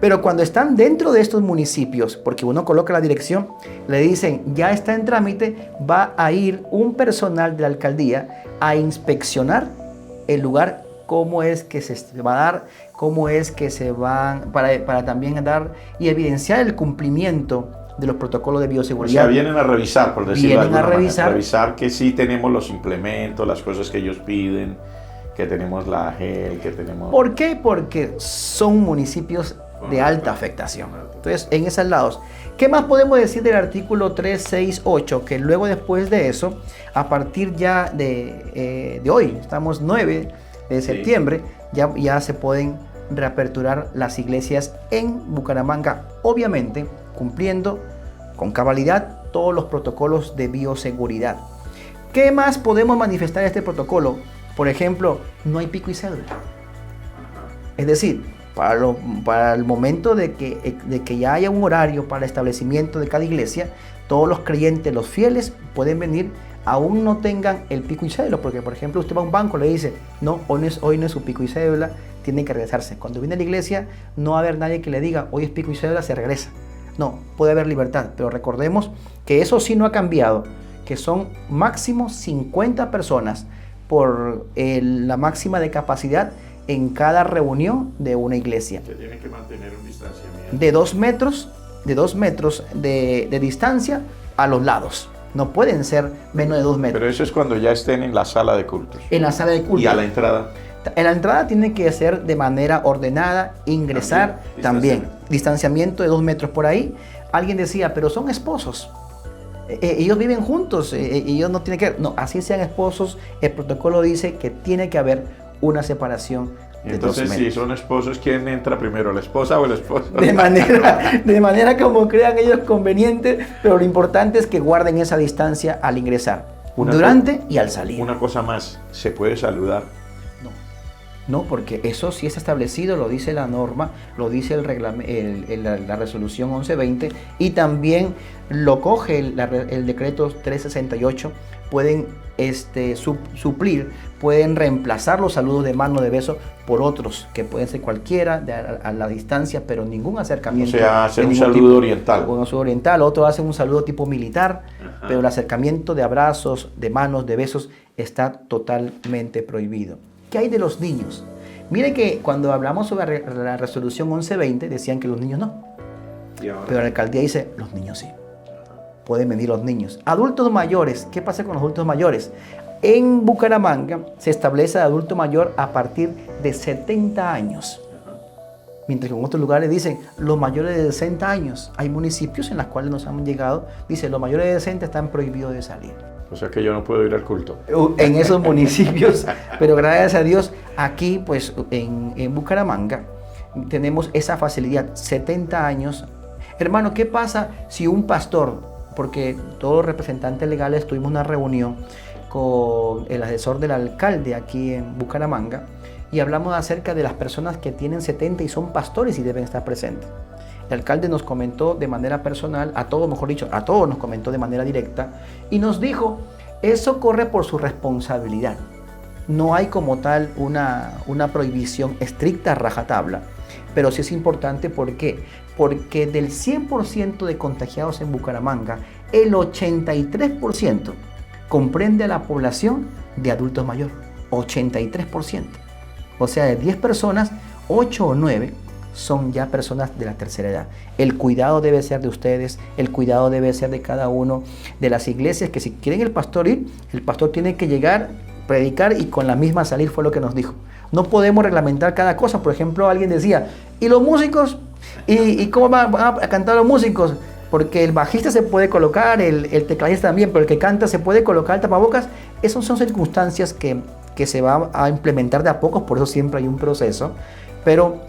Pero cuando están dentro de estos municipios, porque uno coloca la dirección, le dicen, ya está en trámite, va a ir un personal de la alcaldía a inspeccionar el lugar, cómo es que se va a dar, cómo es que se van, para también dar y evidenciar el cumplimiento de los protocolos de bioseguridad. O sea, vienen a revisar, por decirlo de alguna manera. Revisar que sí tenemos los implementos, las cosas que ellos piden, que tenemos la gel, que tenemos... ¿Por qué? Porque son municipios de alta afectación. Entonces, en esos lados. ¿Qué más podemos decir del artículo 368? Que luego, después de eso, a partir ya de hoy, estamos 9 de septiembre, ya se pueden reaperturar las iglesias en Bucaramanga, obviamente cumpliendo con cabalidad todos los protocolos de bioseguridad. ¿Qué más podemos manifestar en este protocolo? Por ejemplo, no hay pico y cédula. Es decir, para el momento de que ya haya un horario para el establecimiento de cada iglesia, todos los creyentes, los fieles, pueden venir, aún no tengan el pico y cédula, porque por ejemplo usted va a un banco y le dice, no, hoy no es su pico y cédula, tienen que regresarse. Cuando viene a la iglesia, no va a haber nadie que le diga, hoy es pico y cédula, se regresa. No, puede haber libertad, pero recordemos que eso sí no ha cambiado, que son máximo 50 personas por la máxima de capacidad en cada reunión de una iglesia. Se tiene que mantener un distanciamiento de 2 metros de distancia a los lados. No pueden ser menos de 2 metros. Pero eso es cuando ya estén en la sala de cultos. En la sala de cultos. ¿Y a la entrada? En la entrada tiene que ser de manera ordenada, ingresar también. Distanciamiento de 2 metros por ahí. Alguien decía, pero son esposos. ellos viven juntos, ellos no tienen que... No, así sean esposos, el protocolo dice que tiene que haber una separación de entonces, 2 si metros. son esposos, ¿quién entra primero, la esposa o el esposo? De manera como crean ellos conveniente, pero lo importante es que guarden esa distancia al ingresar, durante y al salir. Una cosa más, ¿se puede saludar? No, porque eso sí está establecido, lo dice la norma, lo dice la resolución 1120 y también lo coge el decreto 368. Pueden suplir, pueden reemplazar los saludos de mano, de beso por otros, que pueden ser cualquiera a la distancia, pero ningún acercamiento. O sea, hacer un ningún saludo oriental. Un saludo oriental, otros hacen un saludo tipo militar, pero el acercamiento de abrazos, de manos, de besos está totalmente prohibido. ¿Qué hay de los niños? Mire que cuando hablamos sobre la resolución 1120 decían que los niños no. Pero la alcaldía dice, los niños sí. Pueden venir los niños. Adultos mayores, ¿qué pasa con los adultos mayores? En Bucaramanga se establece adulto mayor a partir de 70 años. Mientras que en otros lugares dicen los mayores de 60 años. Hay municipios en los cuales nos han llegado, dice los mayores de 60 están prohibidos de salir. O sea que yo no puedo ir al culto. En esos municipios, pero gracias a Dios, aquí pues en Bucaramanga tenemos esa facilidad, 70 años. Hermano, ¿qué pasa si un pastor, porque todos los representantes legales tuvimos una reunión con el asesor del alcalde aquí en Bucaramanga y hablamos acerca de las personas que tienen 70 y son pastores y deben estar presentes? El alcalde nos comentó de manera personal, a todos nos comentó de manera directa y nos dijo, eso corre por su responsabilidad. No hay como tal una prohibición estricta a rajatabla, pero sí es importante. ¿Por qué? Porque del 100% de contagiados en Bucaramanga, el 83% comprende a la población de adultos mayores. 83%. O sea, de 10 personas, 8 o 9 son ya personas de la tercera edad. El cuidado debe ser de ustedes, el cuidado debe ser de cada uno de las iglesias, que si quieren el pastor ir, el pastor tiene que llegar, predicar y con la misma salir, fue lo que nos dijo. No podemos reglamentar cada cosa. Por ejemplo, alguien decía, ¿y los músicos? ¿Y cómo van a cantar los músicos? Porque el bajista se puede colocar, el tecladista también, pero el que canta se puede colocar el tapabocas. Esas son circunstancias que se va a implementar de a pocos, por eso siempre hay un proceso. Pero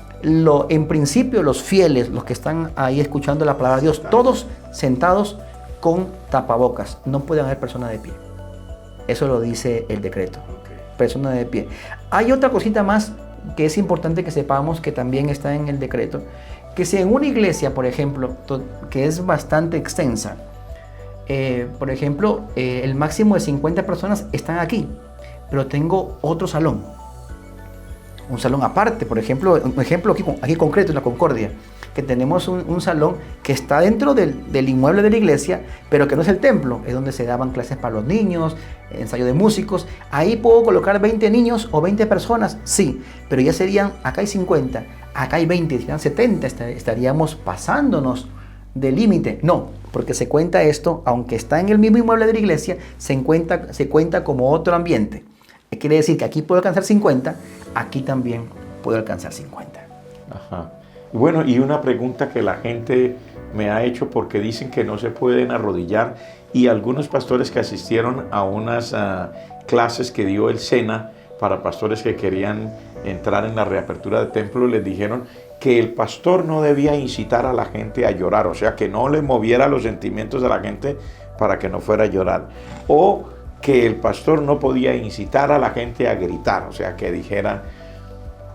en principio los fieles, los que están ahí escuchando la palabra de Dios, todos sentados con tapabocas. No pueden haber personas de pie. Eso lo dice el decreto. Personas de pie. Hay otra cosita más que es importante que sepamos, que también está en el decreto, que si en una iglesia, por ejemplo, que es bastante extensa, por ejemplo, el máximo de 50 personas están aquí, pero tengo otro salón, un salón aparte, por ejemplo, un ejemplo aquí concreto en la Concordia, que tenemos un salón que está dentro del inmueble de la iglesia, pero que no es el templo, es donde se daban clases para los niños, ensayo de músicos. Ahí puedo colocar 20 niños o 20 personas, sí, pero ya serían, acá hay 50, acá hay 20, serían 70, estaríamos pasándonos del límite. No, porque se cuenta esto, aunque está en el mismo inmueble de la iglesia, se cuenta como otro ambiente. Quiere decir que aquí puedo alcanzar 50, aquí también puedo alcanzar 50. Ajá. Bueno, y una pregunta que la gente me ha hecho, porque dicen que no se pueden arrodillar, y algunos pastores que asistieron a unas clases que dio el SENA para pastores que querían entrar en la reapertura de templo, les dijeron que el pastor no debía incitar a la gente a llorar, o sea, que no le moviera los sentimientos a la gente para que no fuera a llorar, o que el pastor no podía incitar a la gente a gritar, o sea, que dijera,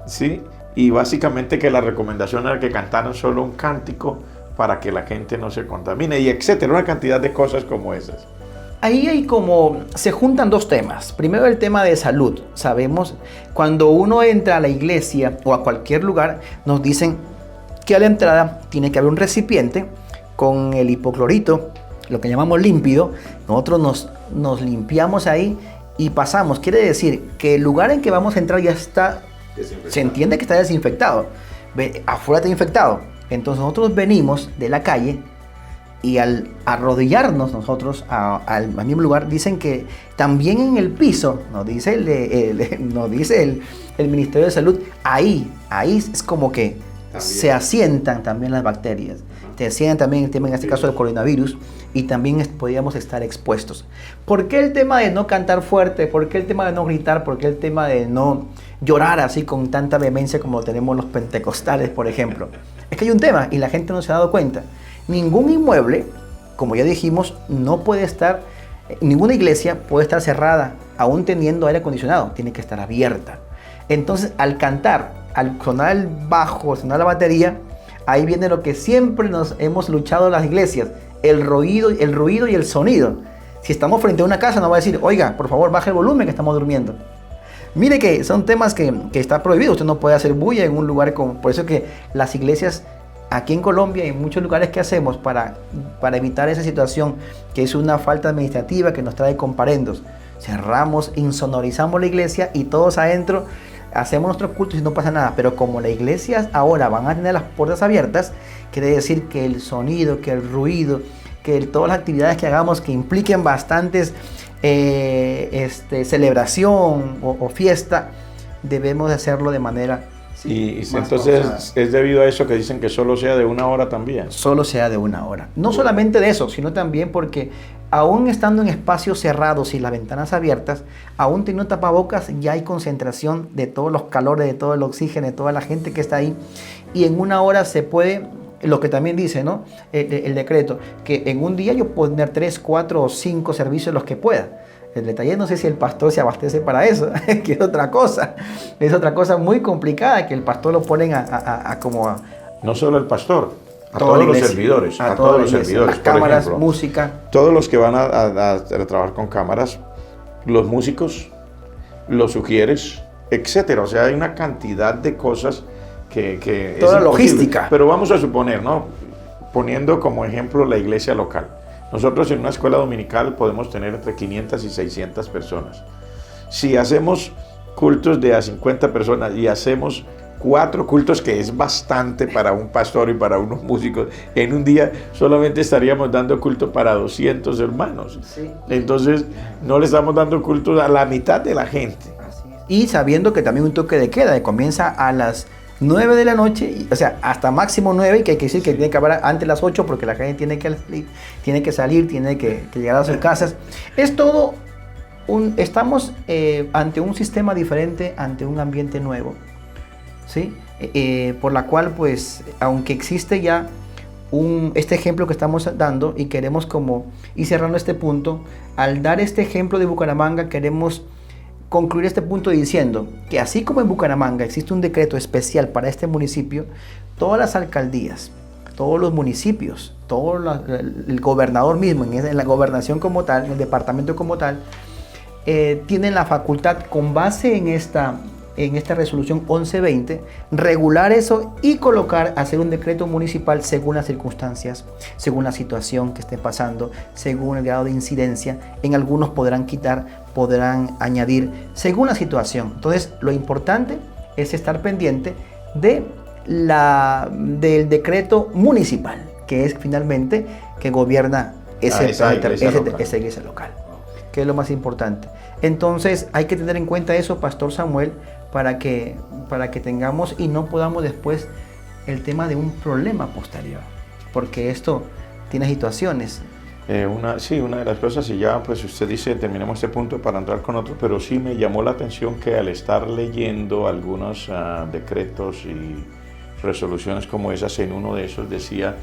¿sí? Y básicamente que la recomendación era que cantaran solo un cántico para que la gente no se contamine, y etcétera, una cantidad de cosas como esas. Ahí se juntan dos temas. Primero, el tema de salud. Sabemos, cuando uno entra a la iglesia o a cualquier lugar, nos dicen que a la entrada tiene que haber un recipiente con el hipoclorito, lo que llamamos límpido. Nosotros nos limpiamos ahí y pasamos. Quiere decir que el lugar en que vamos a entrar ya está, se entiende que está desinfectado. Afuera está infectado. Entonces nosotros venimos de la calle y al arrodillarnos nosotros al mismo lugar, dicen que también en el piso, nos dice el Ministerio de Salud, ahí es como que se asientan también las bacterias. decían también el tema en este caso del coronavirus, y también podíamos estar expuestos. ¿Por qué el tema de no cantar fuerte? ¿Por qué el tema de no gritar? ¿Por qué el tema de no llorar así con tanta vehemencia como tenemos los pentecostales, por ejemplo? Es que hay un tema y la gente no se ha dado cuenta. Ningún inmueble, como ya dijimos, no puede estar, ninguna iglesia puede estar cerrada, aún teniendo aire acondicionado, tiene que estar abierta. Entonces, al cantar, al sonar el bajo, sonar la batería, ahí viene lo que siempre nos hemos luchado las iglesias, el ruido y el sonido. Si estamos frente a una casa, no va a decir, oiga, por favor, baje el volumen que estamos durmiendo. Mire que son temas que está prohibido, usted no puede hacer bulla en un lugar como... Por eso que las iglesias aquí en Colombia y en muchos lugares que hacemos para evitar esa situación, que es una falta administrativa que nos trae comparendos, cerramos, insonorizamos la iglesia y todos adentro hacemos nuestros cultos y no pasa nada. Pero como las iglesias ahora van a tener las puertas abiertas, quiere decir que el sonido, que el ruido, que todas las actividades que hagamos que impliquen bastantes celebración o fiesta, debemos hacerlo de manera... Y entonces es debido a eso que dicen que solo sea de 1 hora también. Solo sea de 1 hora. No solamente de eso, sino también porque aún estando en espacios cerrados y las ventanas abiertas, aún teniendo tapabocas, ya hay concentración de todos los calores, de todo el oxígeno, de toda la gente que está ahí. Y en 1 hora se puede, lo que también dice, ¿no? El decreto, que en un día yo puedo tener 3, 4 o 5 servicios los que pueda. El detalle no sé si el pastor se abastece para eso, que es otra cosa muy complicada, que el pastor lo ponen No solo el pastor, a todos los servidores, a todos los servidores. Las cámaras, ejemplo, música. Todos los que van a trabajar con cámaras, los músicos, los sugieres, etcétera. O sea, hay una cantidad de cosas que toda es logística. Pero vamos a suponer, ¿no? Poniendo como ejemplo la iglesia local. Nosotros en una escuela dominical podemos tener entre 500 y 600 personas. Si hacemos cultos de a 50 personas y hacemos 4 cultos, que es bastante para un pastor y para unos músicos, en un día solamente estaríamos dando culto para 200 hermanos. Sí. Entonces no le estamos dando culto a la mitad de la gente. Así es. Y sabiendo que también un toque de queda que comienza a las 9 de la noche, o sea, hasta máximo 9, que hay que decir que tiene que acabar antes de las 8 porque la gente tiene que salir, tiene que llegar a sus casas. Es todo, estamos ante un sistema diferente, ante un ambiente nuevo, ¿sí? Por la cual, pues, aunque existe ya este ejemplo que estamos dando y queremos como ir cerrando este punto, al dar este ejemplo de Bucaramanga queremos concluir este punto diciendo que así como en Bucaramanga existe un decreto especial para este municipio, todas las alcaldías, todos los municipios, el gobernador mismo, en la gobernación como tal, en el departamento como tal, tienen la facultad con base en esta resolución 1120, regular eso y hacer un decreto municipal según las circunstancias, según la situación que esté pasando, según el grado de incidencia. En algunos podrán quitar, podrán añadir, según la situación. Entonces, lo importante es estar pendiente del decreto municipal, que es finalmente que gobierna esa iglesia local, que es lo más importante. Entonces, hay que tener en cuenta eso, Pastor Samuel, para que tengamos y no podamos después el tema de un problema posterior, porque esto tiene situaciones. Una de las cosas, y ya pues usted dice, terminemos este punto para entrar con otro, pero sí me llamó la atención que al estar leyendo algunos decretos y resoluciones como esas, en uno de esos decía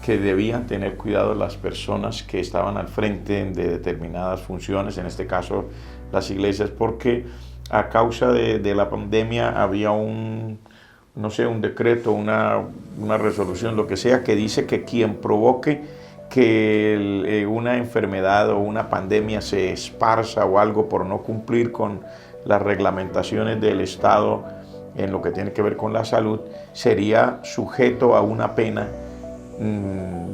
que debían tener cuidado las personas que estaban al frente de determinadas funciones, en este caso las iglesias, porque a causa de la pandemia había un decreto, una resolución, lo que sea, que dice que quien provoque que una enfermedad o una pandemia se esparza o algo por no cumplir con las reglamentaciones del Estado en lo que tiene que ver con la salud, sería sujeto a una pena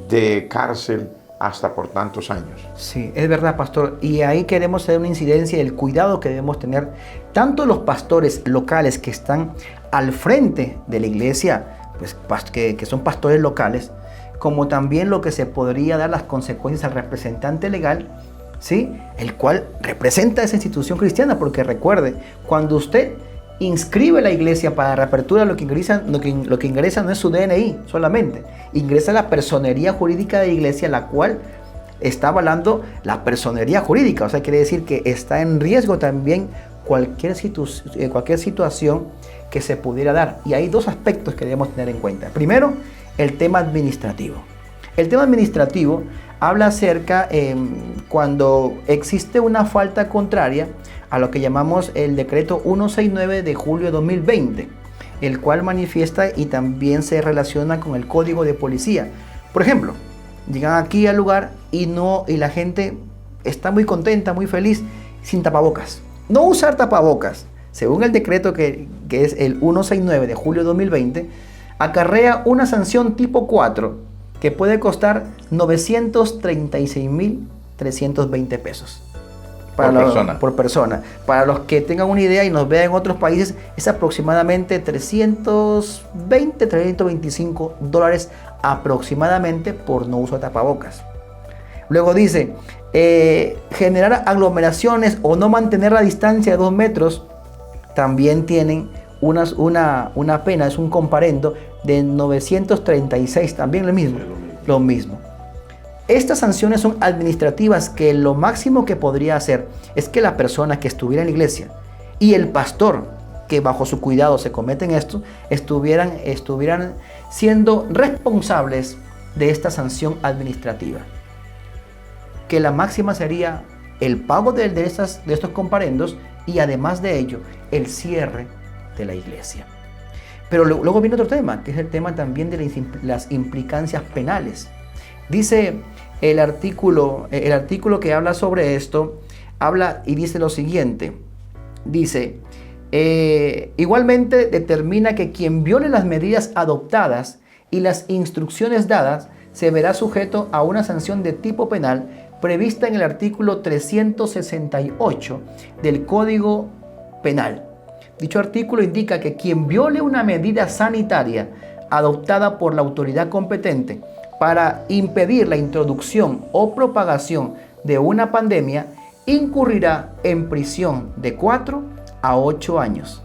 de cárcel hasta por tantos años. Sí, es verdad, pastor. Y ahí queremos hacer una incidencia del cuidado que debemos tener, tanto los pastores locales que están al frente de la iglesia, pues, que son pastores locales, como también lo que se podría dar las consecuencias al representante legal, ¿sí? El cual representa esa institución cristiana, porque recuerde, cuando usted inscribe la iglesia para reapertura, lo que ingresa no es su DNI solamente, ingresa la personería jurídica de la iglesia, la cual está avalando la personería jurídica. O sea, quiere decir que está en riesgo también cualquier situación que se pudiera dar. Y hay dos aspectos que debemos tener en cuenta. Primero, el tema administrativo. El tema administrativo habla acerca cuando existe una falta contraria a lo que llamamos el decreto 169 de julio de 2020, el cual manifiesta y también se relaciona con el código de policía. Por ejemplo, llegan aquí al lugar y la gente está muy contenta, muy feliz, sin tapabocas. No usar tapabocas, según el decreto que es el 169 de julio de 2020, acarrea una sanción tipo 4 que puede costar 936.320 pesos. Por persona. Para los que tengan una idea y nos vean en otros países, es aproximadamente 320, 325 dólares aproximadamente por no uso de tapabocas. Luego dice, generar aglomeraciones o no mantener la distancia de 2 metros, también tienen una pena, es un comparendo de 936, también lo mismo. Estas sanciones son administrativas, que lo máximo que podría hacer es que la persona que estuviera en la iglesia y el pastor que bajo su cuidado se cometen esto, estuvieran siendo responsables de esta sanción administrativa. Que la máxima sería el pago de estos comparendos y además de ello el cierre de la iglesia. Pero luego viene otro tema, que es el tema también de las implicancias penales. Dice el artículo que habla sobre esto, habla y dice lo siguiente. Dice, igualmente determina que quien viole las medidas adoptadas y las instrucciones dadas se verá sujeto a una sanción de tipo penal prevista en el artículo 368 del Código Penal. Dicho artículo indica que quien viole una medida sanitaria adoptada por la autoridad competente para impedir la introducción o propagación de una pandemia, incurrirá en prisión de 4 a 8 años.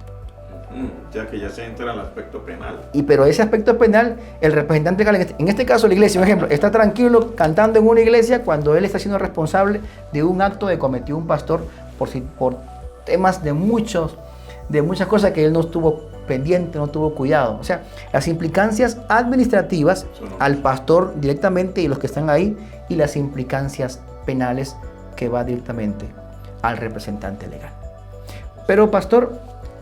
Ya que ya se entra al aspecto penal. Pero ese aspecto penal, el representante legal, en este caso la iglesia, por ejemplo, está tranquilo cantando en una iglesia cuando él está siendo responsable de un acto que cometió un pastor por temas de muchas cosas que él no estuvo pendiente, no tuvo cuidado. O sea, las implicancias administrativas al pastor directamente y los que están ahí, y las implicancias penales que va directamente al representante legal. Pero pastor,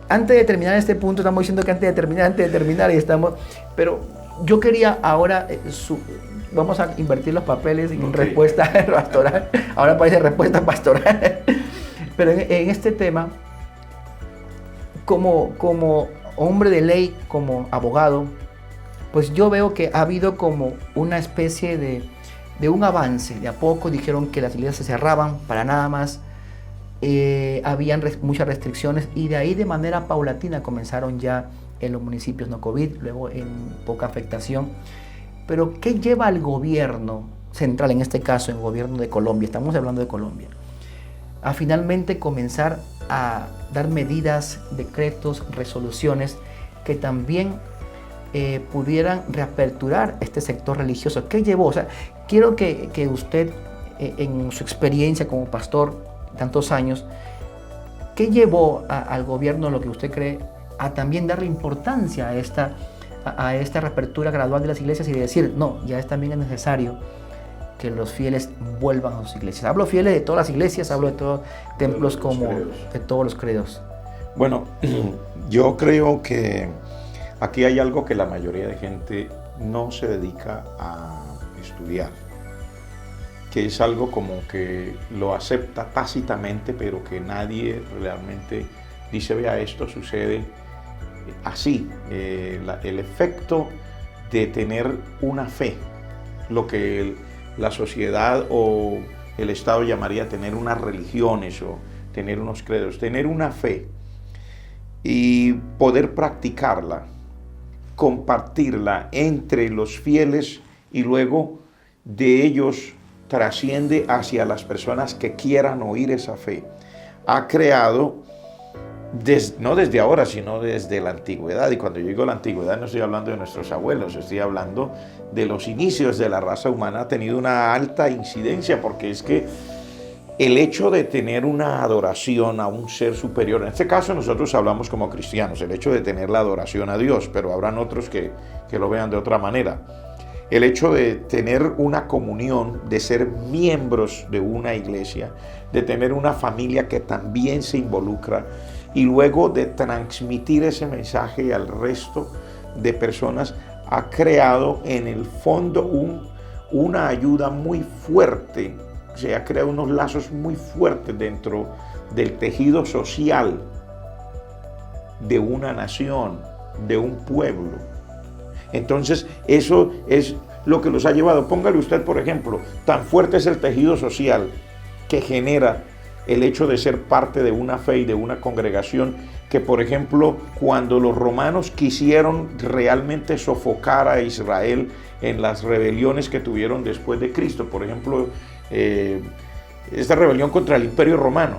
antes de terminar este punto, estamos diciendo que antes de terminar y estamos, pero yo quería ahora, vamos a invertir los papeles en respuesta pastoral, ahora parece respuesta pastoral, pero en este tema, como hombre de ley, como abogado, pues yo veo que ha habido como una especie de un avance. De a poco dijeron que las iglesias se cerraban para nada más, habían muchas restricciones, y de ahí de manera paulatina comenzaron ya en los municipios no COVID, luego en poca afectación. Pero ¿qué lleva al gobierno central, en este caso el gobierno de Colombia, estamos hablando de Colombia, a finalmente comenzar a dar medidas, decretos, resoluciones que también pudieran reaperturar este sector religioso? ¿Qué llevó? O sea, quiero que usted, en su experiencia como pastor, tantos años, ¿qué llevó al gobierno, lo que usted cree, a también darle importancia a esta reapertura gradual de las iglesias y de decir, no, ya también es necesario que los fieles vuelvan a sus iglesias? Hablo fieles de todas las iglesias, hablo de todos templos, como de todos los credos. Bueno, yo creo que aquí hay algo que la mayoría de gente no se dedica a estudiar, que es algo como que lo acepta tácitamente, pero que nadie realmente dice, vea, esto sucede así. El efecto de tener una fe, lo que la sociedad o el Estado llamaría tener unas religiones o tener unos credos, tener una fe y poder practicarla, compartirla entre los fieles, y luego de ellos trasciende hacia las personas que quieran oír esa fe. Ha creado no desde ahora, sino desde la antigüedad. Y cuando yo digo la antigüedad no estoy hablando de nuestros abuelos, estoy hablando de los inicios de la raza humana. Ha tenido una alta incidencia, porque es que el hecho de tener una adoración a un ser superior, en este caso nosotros hablamos como cristianos, el hecho de tener la adoración a Dios, pero habrán otros que lo vean de otra manera. El hecho de tener una comunión, de ser miembros de una iglesia, de tener una familia que también se involucra, y luego de transmitir ese mensaje al resto de personas, ha creado en el fondo una ayuda muy fuerte. Se ha creado unos lazos muy fuertes dentro del tejido social de una nación, de un pueblo. Entonces, eso es lo que los ha llevado. Póngale usted, por ejemplo, tan fuerte es el tejido social que genera el hecho de ser parte de una fe y de una congregación, que, por ejemplo, cuando los romanos quisieron realmente sofocar a Israel en las rebeliones que tuvieron después de Cristo, por ejemplo, esta rebelión contra el Imperio Romano,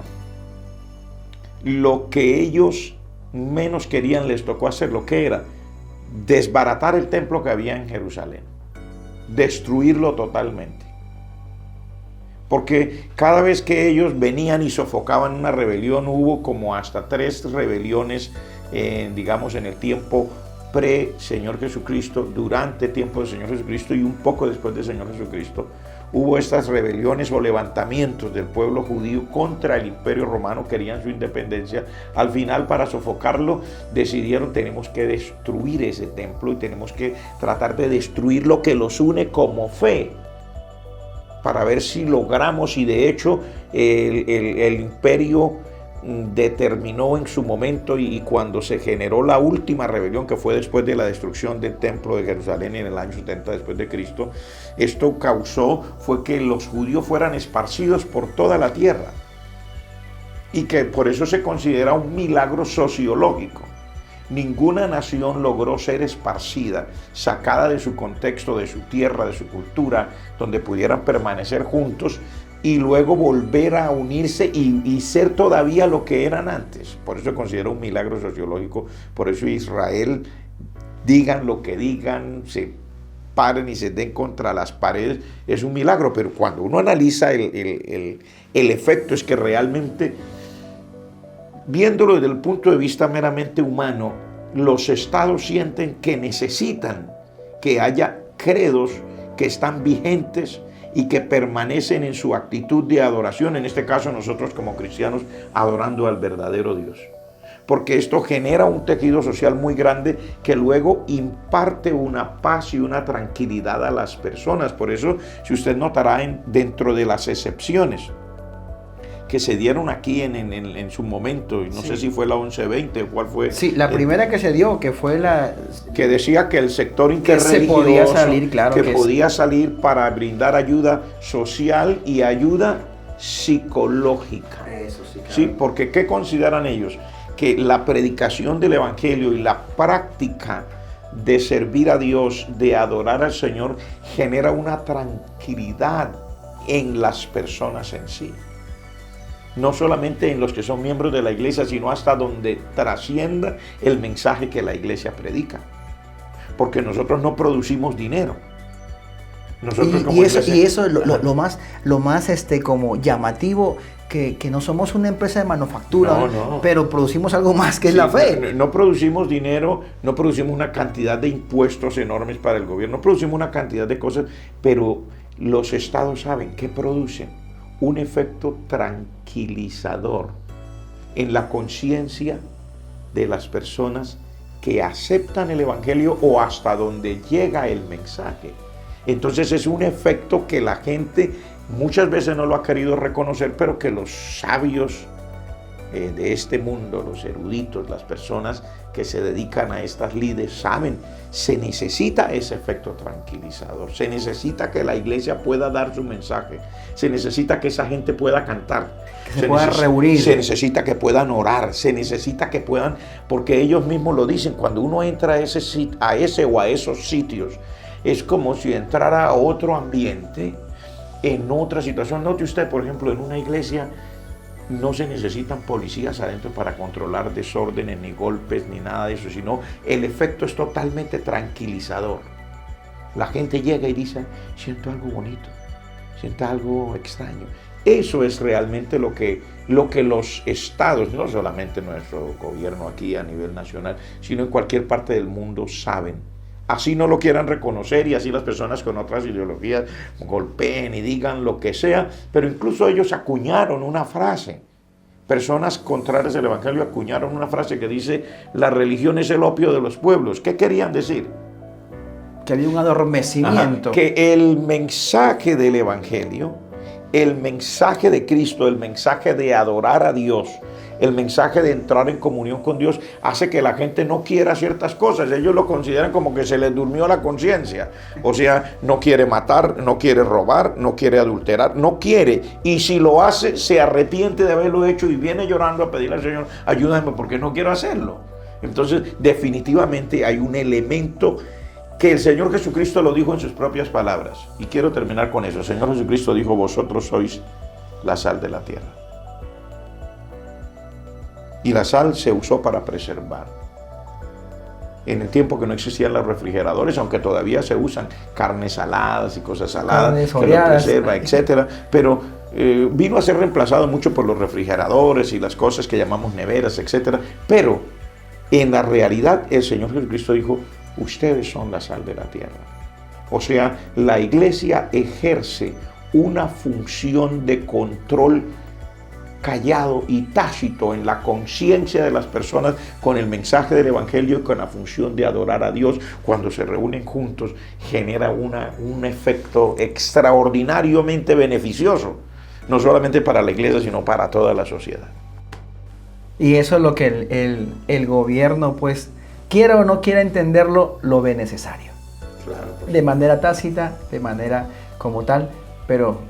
lo que ellos menos querían les tocó hacer. Lo que era desbaratar el templo que había en Jerusalén, destruirlo totalmente. Porque cada vez que ellos venían y sofocaban una rebelión, hubo como hasta 3 rebeliones, digamos, en el tiempo pre-Señor Jesucristo, durante el tiempo del Señor Jesucristo y un poco después del Señor Jesucristo. Hubo estas rebeliones o levantamientos del pueblo judío contra el Imperio Romano, querían su independencia. Al final, para sofocarlo, decidieron: tenemos que destruir ese templo y tenemos que tratar de destruir lo que los une como fe, para ver si logramos. Y de hecho el imperio determinó en su momento, y cuando se generó la última rebelión, que fue después de la destrucción del templo de Jerusalén en el año 70 después de Cristo, esto fue que los judíos fueran esparcidos por toda la tierra, y que por eso se considera un milagro sociológico. Ninguna nación logró ser esparcida, sacada de su contexto, de su tierra, de su cultura, donde pudieran permanecer juntos y luego volver a unirse y ser todavía lo que eran antes. Por eso se considera un milagro sociológico. Por eso Israel, digan lo que digan, se paren y se den contra las paredes, es un milagro. Pero cuando uno analiza el efecto, es que realmente, viéndolo desde el punto de vista meramente humano, los estados sienten que necesitan que haya credos que están vigentes y que permanecen en su actitud de adoración, en este caso nosotros como cristianos adorando al verdadero Dios. Porque esto genera un tejido social muy grande que luego imparte una paz y una tranquilidad a las personas. Por eso, si usted notará dentro de las excepciones que se dieron aquí en su momento, y no sé si fue la 1120 o cuál fue. Sí, la primera que se dio, que fue la... Que decía que el sector interreligioso podía salir, claro, que podía salir para brindar ayuda social y ayuda psicológica. Eso sí, claro. Sí, porque ¿qué consideran ellos? Que la predicación del Evangelio y la práctica de servir a Dios, de adorar al Señor, genera una tranquilidad en las personas en sí. No solamente en los que son miembros de la iglesia, sino hasta donde trascienda el mensaje que la iglesia predica. Porque nosotros no producimos dinero. Nosotros y eso es lo más como llamativo, que no somos una empresa de manufactura, no. Pero producimos algo más que es la fe. No producimos dinero, no producimos una cantidad de impuestos enormes para el gobierno, no producimos una cantidad de cosas, pero los estados saben que producen un efecto tranquilizador en la conciencia de las personas que aceptan el Evangelio o hasta donde llega el mensaje. Entonces es un efecto que la gente muchas veces no lo ha querido reconocer, pero que los sabios de este mundo, los eruditos, las personas que se dedican a estas lides saben, se necesita ese efecto tranquilizador, se necesita que la iglesia pueda dar su mensaje, se necesita que esa gente pueda cantar, que se pueda reunir, se necesita que puedan orar, se necesita que puedan, porque ellos mismos lo dicen, cuando uno entra a ese o a esos sitios, es como si entrara a otro ambiente, en otra situación. Note usted, por ejemplo, en una iglesia, no se necesitan policías adentro para controlar desórdenes, ni golpes, ni nada de eso, sino el efecto es totalmente tranquilizador. La gente llega y dice, siento algo bonito, siento algo extraño. Eso es realmente lo que los estados, no solamente nuestro gobierno aquí a nivel nacional, sino en cualquier parte del mundo saben. Así no lo quieran reconocer y así las personas con otras ideologías golpeen y digan lo que sea, pero incluso ellos acuñaron una frase. Personas contrarias al Evangelio acuñaron una frase que dice, la religión es el opio de los pueblos. ¿Qué querían decir? Que había un adormecimiento. Que el mensaje del Evangelio, el mensaje de Cristo, el mensaje de adorar a Dios, el mensaje de entrar en comunión con Dios, hace que la gente no quiera ciertas cosas. Ellos lo consideran como que se les durmió la conciencia. O sea, no quiere matar, no quiere robar, no quiere adulterar, no quiere. Y si lo hace, se arrepiente de haberlo hecho y viene llorando a pedirle al Señor, ayúdame porque no quiero hacerlo. Entonces, definitivamente hay un elemento que el Señor Jesucristo lo dijo en sus propias palabras. Y quiero terminar con eso. El Señor Jesucristo dijo, vosotros sois la sal de la tierra. Y la sal se usó para preservar. En el tiempo que no existían los refrigeradores, aunque todavía se usan carnes saladas y cosas saladas, que lo preserva, etc. Pero vino a ser reemplazado mucho por los refrigeradores y las cosas que llamamos neveras, etc. Pero en la realidad el Señor Jesucristo dijo, ustedes son la sal de la tierra. O sea, la iglesia ejerce una función de control callado y tácito en la conciencia de las personas con el mensaje del Evangelio y con la función de adorar a Dios. Cuando se reúnen juntos, genera un efecto extraordinariamente beneficioso, no solamente para la iglesia, sino para toda la sociedad. Y eso es lo que el gobierno, pues, quiera o no quiera entenderlo, lo ve necesario. Claro, pues. De manera tácita, de manera como tal, pero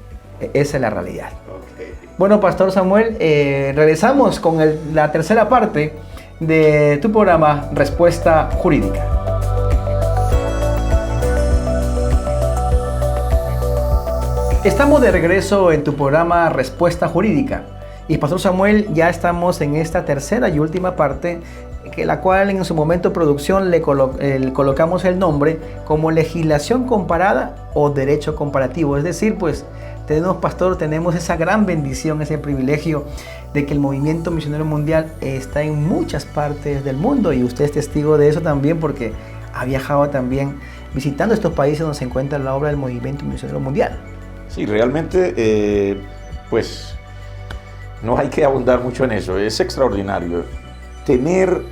esa es la realidad. Okay. Bueno, Pastor Samuel, regresamos con la tercera parte de tu programa Respuesta Jurídica. Estamos de regreso en tu programa Respuesta Jurídica. Y Pastor Samuel, ya estamos en esta tercera y última parte, la cual en su momento de producción le colocamos el nombre como legislación comparada o derecho comparativo. Es decir, pues tenemos esa gran bendición, ese privilegio de que el movimiento misionero mundial está en muchas partes del mundo, y usted es testigo de eso también porque ha viajado también visitando estos países donde se encuentra la obra del movimiento misionero mundial. Sí, realmente, pues no hay que abundar mucho en eso. Es extraordinario tener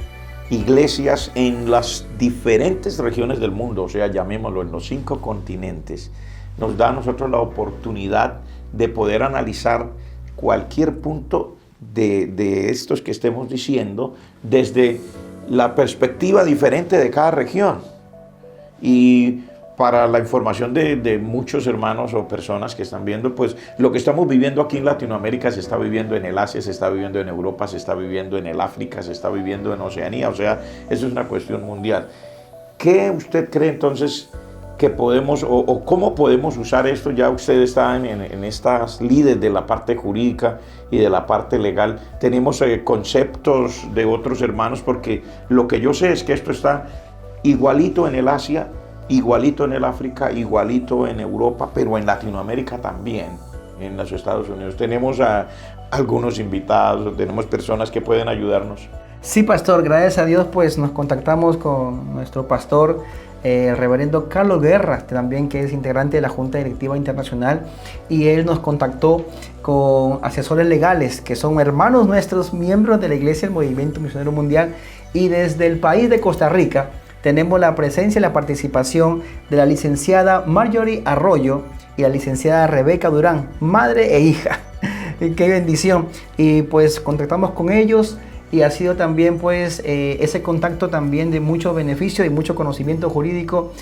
iglesias en las diferentes regiones del mundo, o sea, llamémoslo en los 5 continentes. Nos da a nosotros la oportunidad de poder analizar cualquier punto de estos que estemos diciendo desde la perspectiva diferente de cada región. Y para la información de muchos hermanos o personas que están viendo, pues lo que estamos viviendo aquí en Latinoamérica se está viviendo en el Asia, se está viviendo en Europa, se está viviendo en el África, se está viviendo en Oceanía, o sea, eso es una cuestión mundial. ¿Qué usted cree entonces que podemos o cómo podemos usar esto? Ya usted está en estas líderes de la parte jurídica y de la parte legal. Tenemos conceptos de otros hermanos, porque lo que yo sé es que esto está igualito en el Asia, igualito en el África, igualito en Europa, pero en Latinoamérica también, en los Estados Unidos. Tenemos a algunos invitados, tenemos personas que pueden ayudarnos. Sí, pastor, gracias a Dios, pues nos contactamos con nuestro pastor, el reverendo Carlos Guerra, también, que es integrante de la Junta Directiva Internacional, y él nos contactó con asesores legales, que son hermanos nuestros, miembros de la Iglesia del Movimiento Misionero Mundial, y desde el país de Costa Rica tenemos la presencia y la participación de la licenciada Marjorie Arroyo y la licenciada Rebeca Durán, madre e hija. ¡Qué bendición! Y pues contactamos con ellos, y ha sido también pues ese contacto también de mucho beneficio y mucho conocimiento jurídico.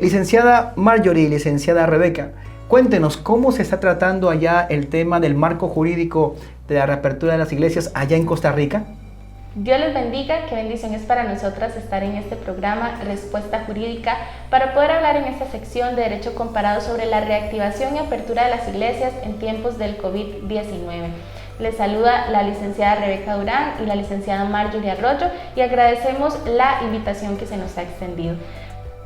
Licenciada Marjorie, licenciada Rebeca, cuéntenos cómo se está tratando allá el tema del marco jurídico de la reapertura de las iglesias allá en Costa Rica. Dios les bendiga, qué bendición es para nosotras estar en este programa Respuesta Jurídica para poder hablar en esta sección de Derecho Comparado sobre la reactivación y apertura de las iglesias en tiempos del COVID-19. Les saluda la licenciada Rebeca Durán y la licenciada Marjorie Arroyo y agradecemos la invitación que se nos ha extendido.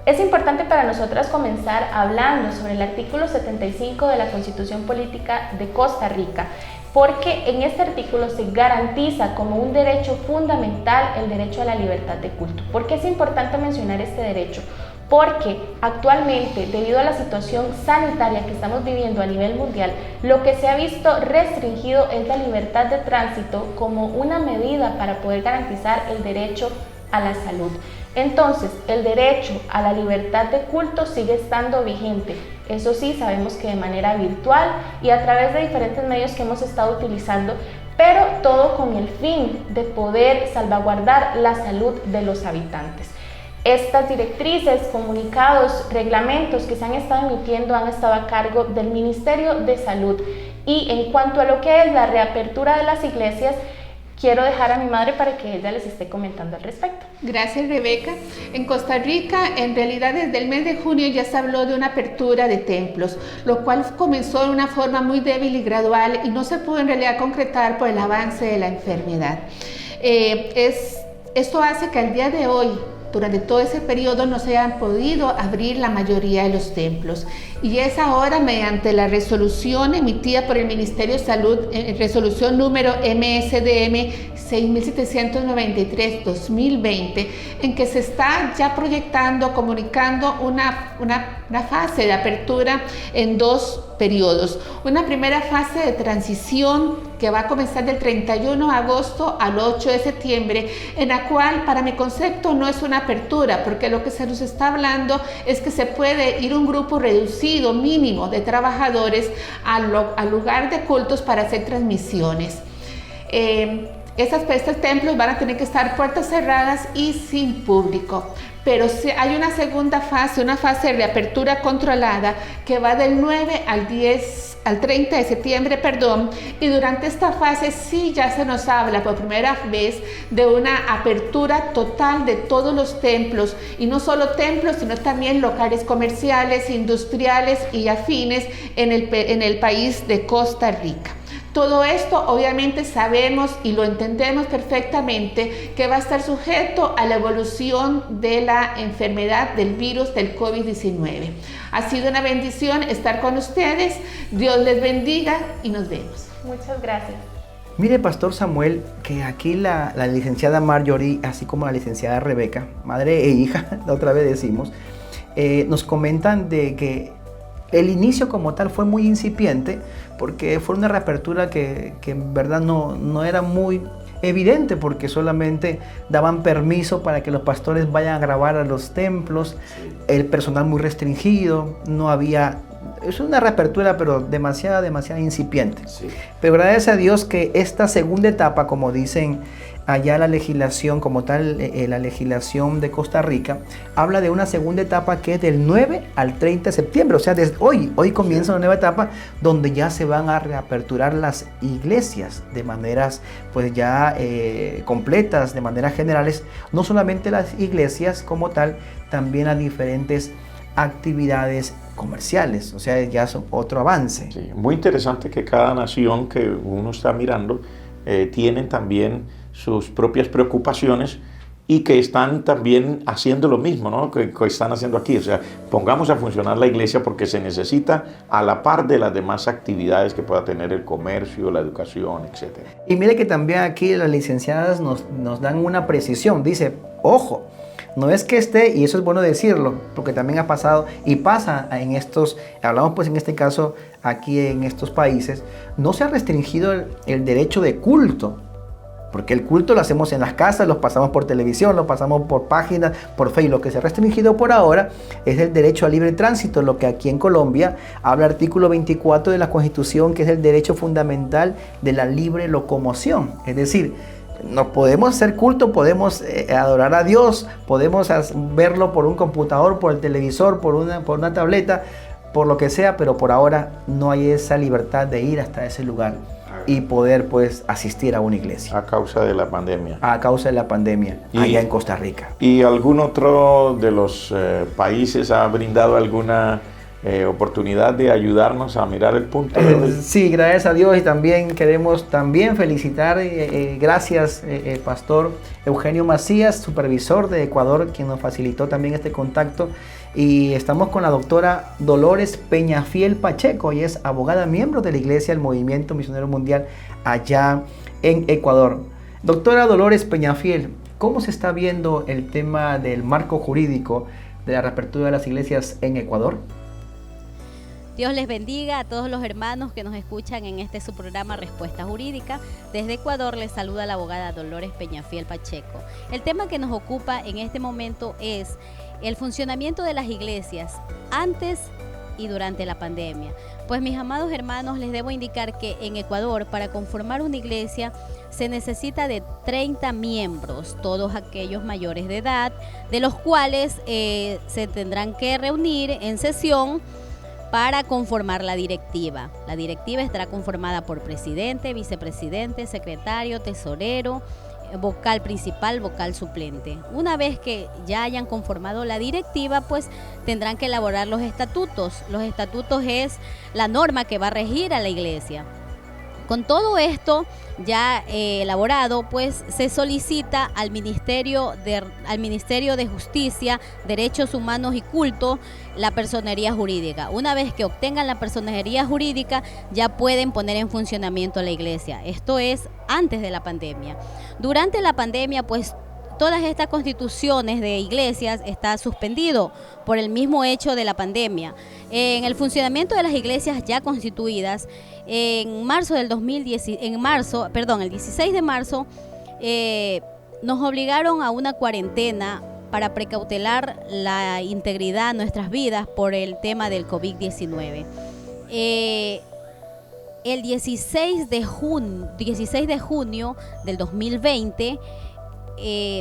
Es importante para nosotras comenzar hablando sobre el artículo 75 de la Constitución Política de Costa Rica, porque en este artículo se garantiza como un derecho fundamental el derecho a la libertad de culto. ¿Por qué es importante mencionar este derecho? Porque actualmente, debido a la situación sanitaria que estamos viviendo a nivel mundial, lo que se ha visto restringido es la libertad de tránsito como una medida para poder garantizar el derecho a la salud. Entonces, el derecho a la libertad de culto sigue estando vigente. Eso sí, sabemos que de manera virtual y a través de diferentes medios que hemos estado utilizando, pero todo con el fin de poder salvaguardar la salud de los habitantes. Estas directrices, comunicados, reglamentos que se han estado emitiendo han estado a cargo del Ministerio de Salud. Y en cuanto a lo que es la reapertura de las iglesias, quiero dejar a mi madre para que ella les esté comentando al respecto. Gracias, Rebeca. En Costa Rica, en realidad desde el mes de junio ya se habló de una apertura de templos, lo cual comenzó de una forma muy débil y gradual y no se pudo en realidad concretar por el avance de la enfermedad. Esto hace que al día de hoy, durante todo ese periodo, no se hayan podido abrir la mayoría de los templos. Y es ahora mediante la resolución emitida por el Ministerio de Salud, resolución número MSDM 6793-2020, en que se está ya proyectando, comunicando una fase de apertura en dos periodos. Una primera fase de transición que va a comenzar del 31 de agosto al 8 de septiembre, en la cual para mi concepto no es una apertura, porque lo que se nos está hablando es que se puede ir un grupo reducido, mínimo, de trabajadores al lugar de cultos para hacer transmisiones. Estos templos van a tener que estar puertas cerradas y sin público. Pero hay una segunda fase, una fase de reapertura controlada que va del 9 al 30 de septiembre, y durante esta fase sí ya se nos habla por primera vez de una apertura total de todos los templos, y no solo templos, sino también locales comerciales, industriales y afines en el país de Costa Rica. Todo esto obviamente sabemos y lo entendemos perfectamente que va a estar sujeto a la evolución de la enfermedad del virus del COVID-19. Ha sido una bendición estar con ustedes. Dios les bendiga y nos vemos. Muchas gracias. Mire, Pastor Samuel, que aquí la licenciada Marjorie, así como la licenciada Rebeca, madre e hija, otra vez decimos, nos comentan de que el inicio como tal fue muy incipiente, porque fue una reapertura que en verdad no era muy evidente, porque solamente daban permiso para que los pastores vayan a grabar a los templos, el personal muy restringido, no había... Es una reapertura, pero demasiado incipiente. Sí. Pero gracias a Dios que esta segunda etapa, como dicen allá la legislación como tal, la legislación de Costa Rica, habla de una segunda etapa que es del 9 al 30 de septiembre. O sea, desde hoy comienza una nueva etapa donde ya se van a reaperturar las iglesias de maneras pues ya completas, de maneras generales. No solamente las iglesias como tal, también las diferentes actividades comerciales, o sea, ya es otro avance. Sí, muy interesante que cada nación que uno está mirando tienen también sus propias preocupaciones y que están también haciendo lo mismo, ¿no? que están haciendo aquí. O sea, pongamos a funcionar la iglesia porque se necesita a la par de las demás actividades que pueda tener el comercio, la educación, etc. Y mire que también aquí las licenciadas nos dan una precisión. Dice, ojo, no es que esté, y eso es bueno decirlo, porque también ha pasado y pasa en estos, hablamos pues en este caso aquí en estos países, no se ha restringido el derecho de culto, porque el culto lo hacemos en las casas, lo pasamos por televisión, lo pasamos por páginas, por Facebook. Lo que se ha restringido por ahora es el derecho a libre tránsito, lo que aquí en Colombia habla el artículo 24 de la Constitución, que es el derecho fundamental de la libre locomoción. Es decir, no podemos hacer culto, podemos adorar a Dios, podemos verlo por un computador, por el televisor, por una tableta, por lo que sea, pero por ahora no hay esa libertad de ir hasta ese lugar y poder pues asistir a una iglesia. A causa de la pandemia. A causa de la pandemia, allá en Costa Rica. ¿Y algún otro de los países ha brindado alguna oportunidad de ayudarnos a mirar el punto de hoy. Sí, gracias a Dios, y también queremos felicitar, gracias Pastor Eugenio Macías, supervisor de Ecuador, quien nos facilitó también este contacto, y estamos con la doctora Dolores Peñafiel Pacheco, y es abogada miembro de la Iglesia del Movimiento Misionero Mundial allá en Ecuador. Doctora Dolores Peñafiel, ¿cómo se está viendo el tema del marco jurídico de la reapertura de las iglesias en Ecuador? Dios les bendiga a todos los hermanos que nos escuchan en este su programa Respuesta Jurídica. Desde Ecuador les saluda la abogada Dolores Peñafiel Pacheco. El tema que nos ocupa en este momento es el funcionamiento de las iglesias antes y durante la pandemia. Pues mis amados hermanos, les debo indicar que en Ecuador, para conformar una iglesia se necesita de 30 miembros, todos aquellos mayores de edad, de los cuales se tendrán que reunir en sesión para conformar la directiva. La directiva estará conformada por presidente, vicepresidente, secretario, tesorero, vocal principal, vocal suplente. Una vez que ya hayan conformado la directiva, pues tendrán que elaborar los estatutos. Los estatutos es la norma que va a regir a la iglesia. Con todo esto ya elaborado, pues se solicita al Ministerio de Justicia, Derechos Humanos y Culto la personería jurídica. Una vez que obtengan la personería jurídica, ya pueden poner en funcionamiento la iglesia. Esto es antes de la pandemia. Durante la pandemia, pues todas estas constituciones de iglesias está suspendido por el mismo hecho de la pandemia. En el funcionamiento de las iglesias ya constituidas, el 16 de marzo, nos obligaron a una cuarentena para precautelar la integridad de nuestras vidas por el tema del COVID-19. El 16 de junio del 2020,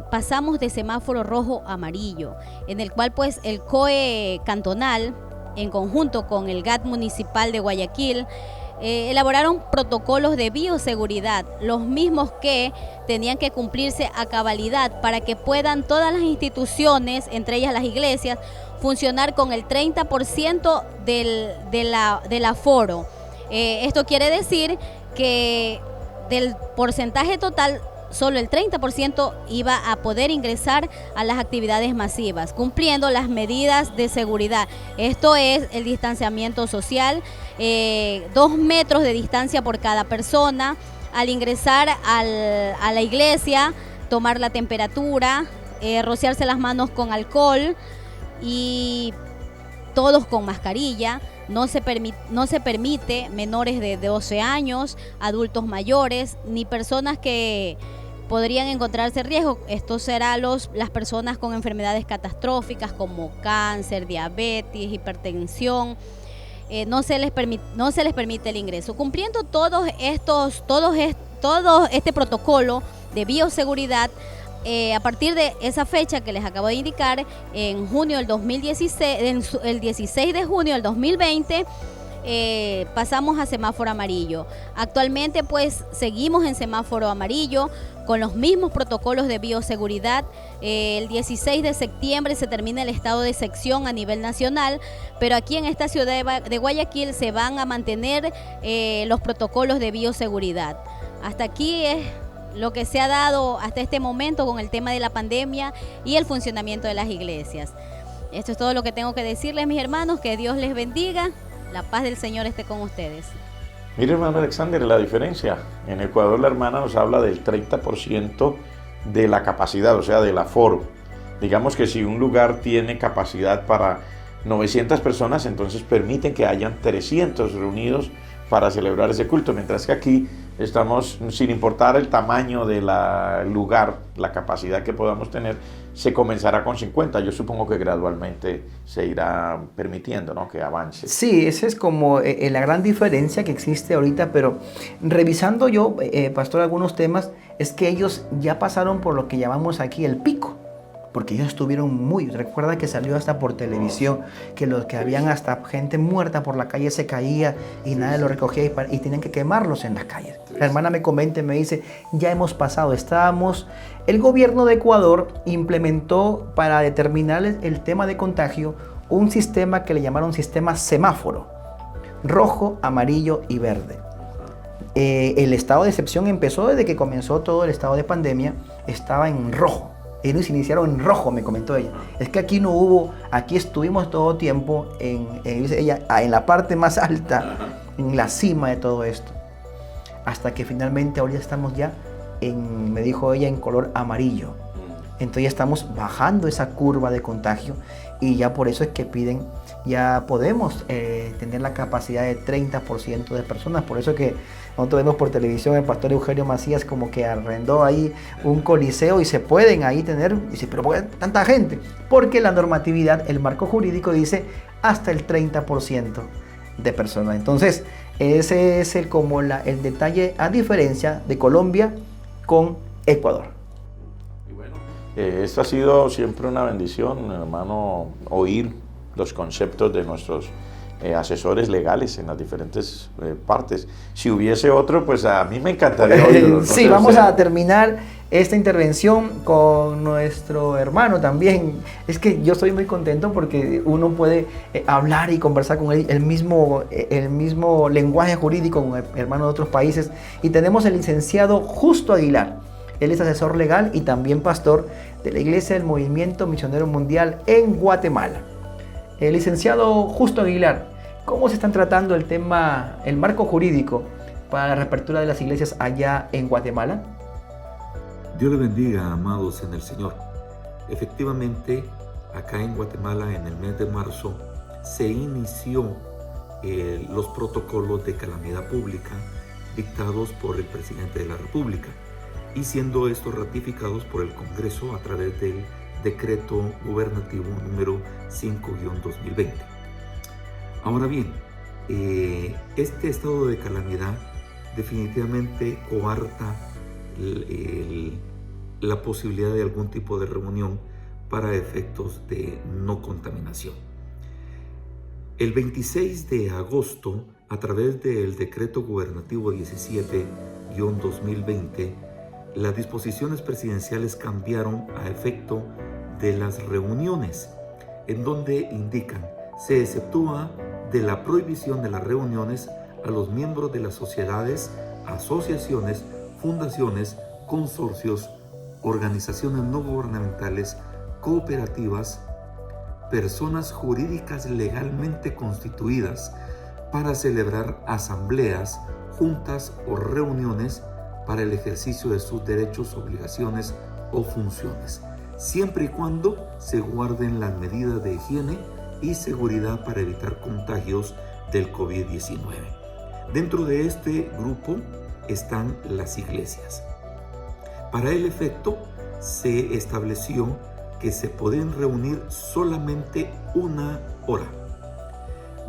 pasamos de semáforo rojo a amarillo, en el cual pues el COE cantonal, en conjunto con el GAT municipal de Guayaquil, elaboraron protocolos de bioseguridad, los mismos que tenían que cumplirse a cabalidad para que puedan todas las instituciones, entre ellas las iglesias, funcionar con el 30% del aforo. Esto quiere decir que del porcentaje total, solo el 30% iba a poder ingresar a las actividades masivas, cumpliendo las medidas de seguridad. Esto es el distanciamiento social, 2 metros de distancia por cada persona. Al ingresar a la iglesia, tomar la temperatura, rociarse las manos con alcohol y todos con mascarilla. No se permite menores de 12 años, adultos mayores, ni personas que podrían encontrarse en riesgo. Esto será las personas con enfermedades catastróficas como cáncer, diabetes, hipertensión. No se les permite el ingreso. Cumpliendo todo este protocolo de bioseguridad, a partir de esa fecha que les acabo de indicar, en junio del 2016, el 16 de junio del 2020, pasamos a semáforo amarillo. Actualmente pues seguimos en semáforo amarillo con los mismos protocolos de bioseguridad. El 16 de septiembre se termina el estado de excepción a nivel nacional, pero aquí en esta ciudad de Guayaquil se van a mantener los protocolos de bioseguridad. Hasta aquí es lo que se ha dado hasta este momento con el tema de la pandemia y el funcionamiento de las iglesias. Esto es todo lo que tengo que decirles, mis hermanos. Que Dios les bendiga. La paz del Señor esté con ustedes. Mire, hermano Alexander, la diferencia. En Ecuador la hermana nos habla del 30% de la capacidad, o sea, del aforo. Digamos que si un lugar tiene capacidad para 900 personas, entonces permiten que hayan 300 reunidos para celebrar ese culto, mientras que aquí estamos, sin importar el tamaño del lugar, la capacidad que podamos tener, se comenzará con 50. Yo supongo que gradualmente se irá permitiendo, ¿no?, que avance. Sí, esa es como la gran diferencia que existe ahorita, pero revisando yo, pastor, algunos temas, es que ellos ya pasaron por lo que llamamos aquí el pico. Porque ellos estuvieron recuerda que salió hasta por televisión, que los que habían hasta gente muerta por la calle se caía y nadie lo recogía y tenían que quemarlos en las calles. La hermana me comenta y me dice, ya hemos pasado, el gobierno de Ecuador implementó para determinar el tema de contagio un sistema que le llamaron sistema semáforo, rojo, amarillo y verde. El estado de excepción empezó desde que comenzó todo el estado de pandemia, estaba en rojo. Ellos iniciaron en rojo, me comentó ella. Es que aquí no hubo, aquí estuvimos todo tiempo dice ella, en la parte más alta, en la cima de todo esto. Hasta que finalmente ahorita estamos ya me dijo ella, en color amarillo. Entonces ya estamos bajando esa curva de contagio y ya por eso es que piden, ya podemos tener la capacidad de 30% de personas. Por eso que nosotros vemos por televisión el pastor Eugenio Macías como que arrendó ahí un coliseo y se pueden ahí tener, dice, pero ¿por qué tanta gente? Porque la normatividad, el marco jurídico dice hasta el 30% de personas. Entonces ese es el detalle a diferencia de Colombia con Ecuador. Esto ha sido siempre una bendición, hermano, oír los conceptos de nuestros asesores legales en las diferentes partes. Si hubiese otro, pues a mí me encantaría oírlo. ¿No? Sí, vamos a terminar esta intervención con nuestro hermano también. Es que yo estoy muy contento porque uno puede hablar y conversar con él el mismo lenguaje jurídico con hermanos de otros países. Y tenemos el licenciado Justo Aguilar. Él es asesor legal y también pastor de la Iglesia del Movimiento Misionero Mundial en Guatemala. El licenciado Justo Aguilar, ¿cómo se están tratando el marco jurídico para la reapertura de las iglesias allá en Guatemala? Dios le bendiga, amados en el Señor. Efectivamente, acá en Guatemala, en el mes de marzo, se inició los protocolos de calamidad pública dictados por el presidente de la República, y siendo estos ratificados por el Congreso a través del decreto gubernativo número 5-2020. Ahora bien, este estado de calamidad definitivamente coarta la posibilidad de algún tipo de reunión para efectos de no contaminación. El 26 de agosto, a través del decreto gubernativo 17-2020, las disposiciones presidenciales cambiaron a efecto de las reuniones, en donde indican: se exceptúa de la prohibición de las reuniones a los miembros de las sociedades, asociaciones, fundaciones, consorcios, organizaciones no gubernamentales, cooperativas, personas jurídicas legalmente constituidas para celebrar asambleas, juntas o reuniones para el ejercicio de sus derechos, obligaciones o funciones, siempre y cuando se guarden las medidas de higiene y seguridad para evitar contagios del COVID-19. Dentro de este grupo están las iglesias. Para el efecto, se estableció que se pueden reunir solamente 1 hora.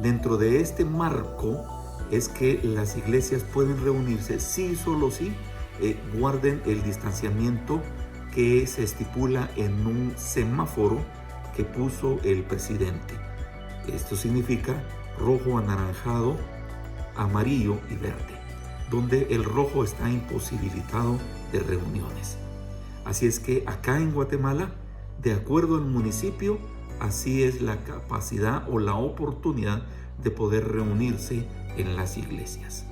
Dentro de este marco es que las iglesias pueden reunirse sí, solo sí, guarden el distanciamiento que se estipula en un semáforo que puso el presidente. Esto significa rojo, anaranjado, amarillo y verde, donde el rojo está imposibilitado de reuniones. Así es que acá en Guatemala, de acuerdo al municipio, así es la capacidad o la oportunidad de poder reunirse en las iglesias.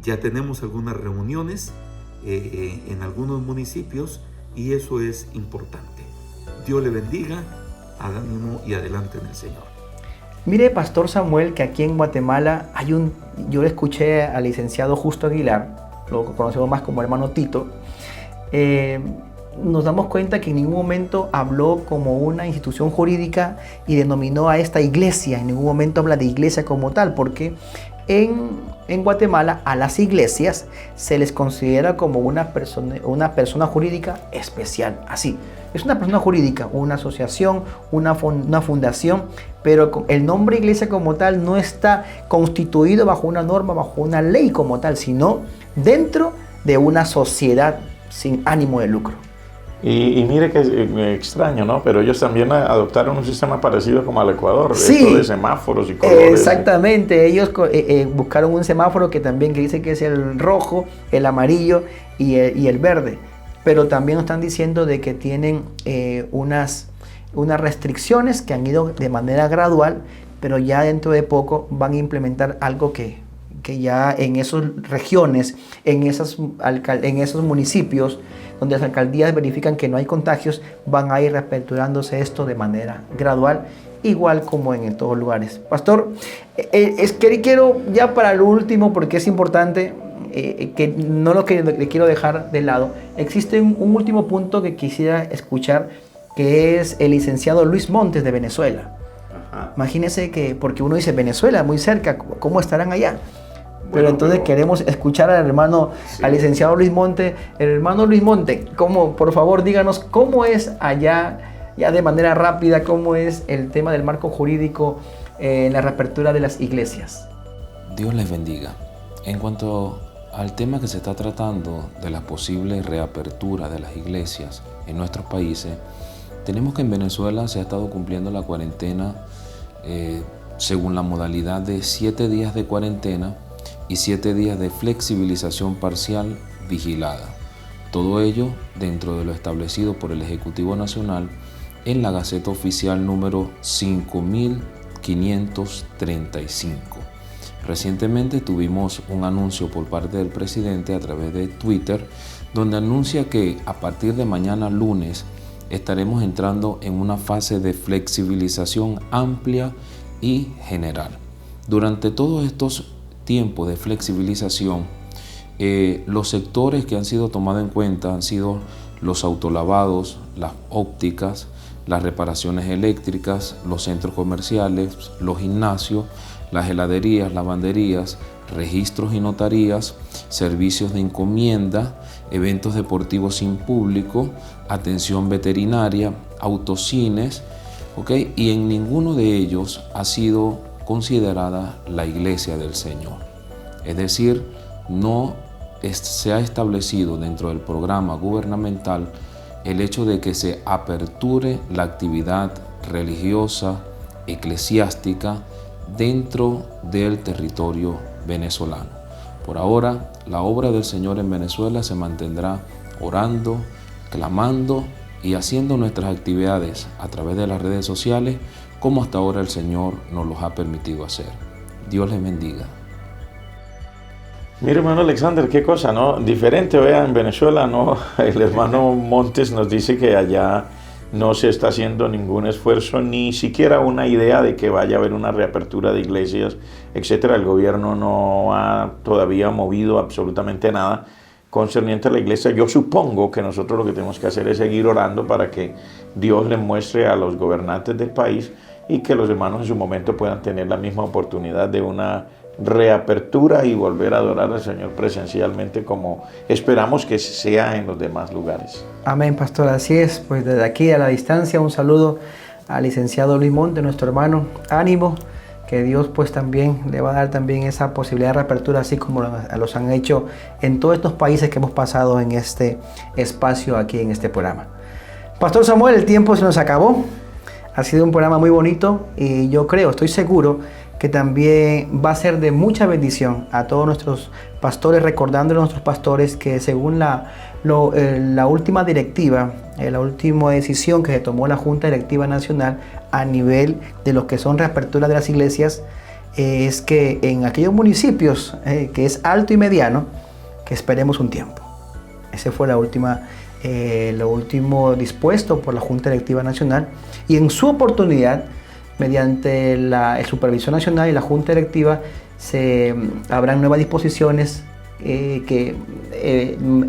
Ya tenemos algunas reuniones en algunos municipios y eso es importante. Dios le bendiga, ánimo y adelante en el Señor. Mire, Pastor Samuel, que aquí en Guatemala yo le escuché al licenciado Justo Aguilar, lo conocemos más como hermano Tito. Nos damos cuenta que en ningún momento habló como una institución jurídica y denominó a esta iglesia, en ningún momento habla de iglesia como tal, porque en Guatemala a las iglesias se les considera como una persona jurídica especial, así. Es una persona jurídica, una asociación, una fundación, pero el nombre iglesia como tal no está constituido bajo una norma, bajo una ley como tal, sino dentro de una sociedad sin ánimo de lucro. Y mire que es extraño, ¿no? Pero ellos también adoptaron un sistema parecido como al Ecuador, sí, esto de semáforos y colores. Exactamente, ellos buscaron un semáforo que dice que es el rojo, el amarillo y el verde. Pero también nos están diciendo de que tienen unas unas restricciones que han ido de manera gradual, pero ya dentro de poco van a implementar algo que ya en esas regiones, en esos municipios donde las alcaldías verifican que no hay contagios, van a ir reaperturándose esto de manera gradual, igual como en todos lugares. Pastor, es que quiero ya para el último, porque es importante, que no lo que le quiero dejar de lado, existe un último punto que quisiera escuchar, que es el licenciado Luis Montes de Venezuela. Ajá. Imagínese que, porque uno dice Venezuela, muy cerca, ¿cómo estarán allá? Pero entonces queremos escuchar al hermano, al licenciado Luis Monte. El hermano Luis Monte, por favor, díganos cómo es allá, ya de manera rápida, cómo es el tema del marco jurídico en la reapertura de las iglesias. Dios les bendiga. En cuanto al tema que se está tratando de la posible reapertura de las iglesias en nuestros países, tenemos que en Venezuela se ha estado cumpliendo la cuarentena según la modalidad de 7 días de cuarentena y 7 días de flexibilización parcial vigilada. Todo ello dentro de lo establecido por el Ejecutivo Nacional en la Gaceta Oficial número 5535. Recientemente tuvimos un anuncio por parte del presidente a través de Twitter, donde anuncia que a partir de mañana lunes estaremos entrando en una fase de flexibilización amplia y general. Durante todos estos tiempo de flexibilización, los sectores que han sido tomados en cuenta han sido los autolavados, las ópticas, las reparaciones eléctricas, los centros comerciales, los gimnasios, las heladerías, lavanderías, registros y notarías, servicios de encomienda, eventos deportivos sin público, atención veterinaria, autocines, ¿okay? Y en ninguno de ellos ha sido considerada la iglesia del Señor. Es decir, no se ha establecido dentro del programa gubernamental el hecho de que se aperture la actividad religiosa, eclesiástica, dentro del territorio venezolano. Por ahora, la obra del Señor en Venezuela se mantendrá orando, clamando y haciendo nuestras actividades a través de las redes sociales, como hasta ahora el Señor nos los ha permitido hacer. Dios les bendiga. Mire, hermano Alexander, qué cosa, ¿no? Diferente, vea, en Venezuela, ¿no? El hermano Montes nos dice que allá no se está haciendo ningún esfuerzo, ni siquiera una idea de que vaya a haber una reapertura de iglesias, etcétera. El gobierno no ha todavía movido absolutamente nada concerniente a la iglesia. Yo supongo que nosotros lo que tenemos que hacer es seguir orando para que Dios le muestre a los gobernantes del país y que los hermanos en su momento puedan tener la misma oportunidad de una reapertura y volver a adorar al Señor presencialmente como esperamos que sea en los demás lugares. Amén, pastor, así es. Pues desde aquí a la distancia un saludo al licenciado Luis Monte, nuestro hermano. Ánimo, que Dios pues también le va a dar también esa posibilidad de reapertura, así como los han hecho en todos estos países que hemos pasado en este espacio aquí en este programa. Pastor Samuel, el tiempo se nos acabó. Ha sido un programa muy bonito y yo creo, estoy seguro que también va a ser de mucha bendición a todos nuestros pastores, recordándole a nuestros pastores que según la última directiva, la última decisión que se tomó la Junta Directiva Nacional a nivel de lo que son reaperturas de las iglesias, es que en aquellos municipios que es alto y mediano, que esperemos un tiempo. Ese fue lo último dispuesto por la Junta Directiva Nacional, y en su oportunidad, mediante la Supervisión Nacional y la Junta Directiva, habrán nuevas disposiciones que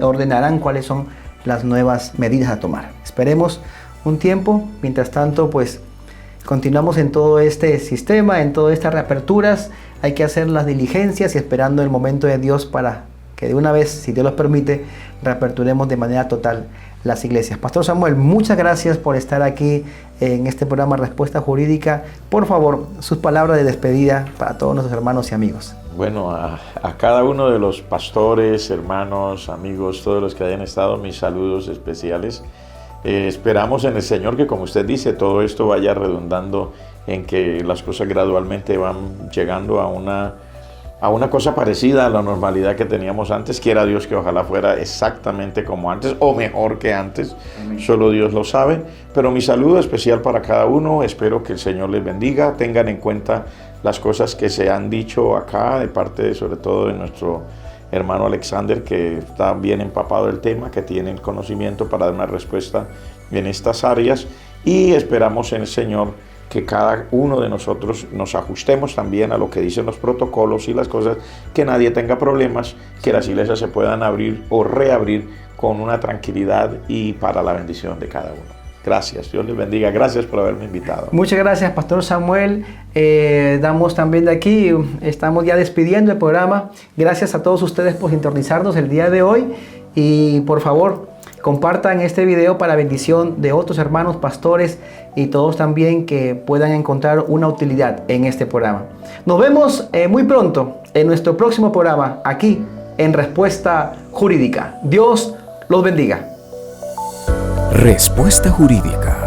ordenarán cuáles son las nuevas medidas a tomar. Esperemos un tiempo. Mientras tanto, pues continuamos en todo este sistema, en todas estas reaperturas. Hay que hacer las diligencias y esperando el momento de Dios para que de una vez, si Dios los permite, reaperturemos de manera total las iglesias. Pastor Samuel, muchas gracias por estar aquí en este programa Respuesta Jurídica. Por favor, sus palabras de despedida para todos nuestros hermanos y amigos. Bueno, a cada uno de los pastores, hermanos, amigos, todos los que hayan estado, mis saludos especiales. Esperamos en el Señor que, como usted dice, todo esto vaya redundando en que las cosas gradualmente van llegando a una a una cosa parecida a la normalidad que teníamos antes. Quiera Dios que ojalá fuera exactamente como antes o mejor que antes. Amén. Solo Dios lo sabe. Pero mi saludo especial para cada uno. Espero que el Señor les bendiga. Tengan en cuenta las cosas que se han dicho acá de parte sobre todo de nuestro hermano Alexander, que está bien empapado del tema, que tiene el conocimiento para dar una respuesta en estas áreas, y esperamos en el Señor que cada uno de nosotros nos ajustemos también a lo que dicen los protocolos y las cosas, que nadie tenga problemas, que las iglesias se puedan abrir o reabrir con una tranquilidad y para la bendición de cada uno. Gracias, Dios les bendiga, gracias por haberme invitado. Muchas gracias, Pastor Samuel. Damos también de aquí, estamos ya despidiendo el programa. Gracias a todos ustedes por sintonizarnos el día de hoy, y por favor, compartan este video para bendición de otros hermanos pastores y todos también que puedan encontrar una utilidad en este programa. Nos vemos muy pronto en nuestro próximo programa, aquí en Respuesta Jurídica. Dios los bendiga. Respuesta Jurídica.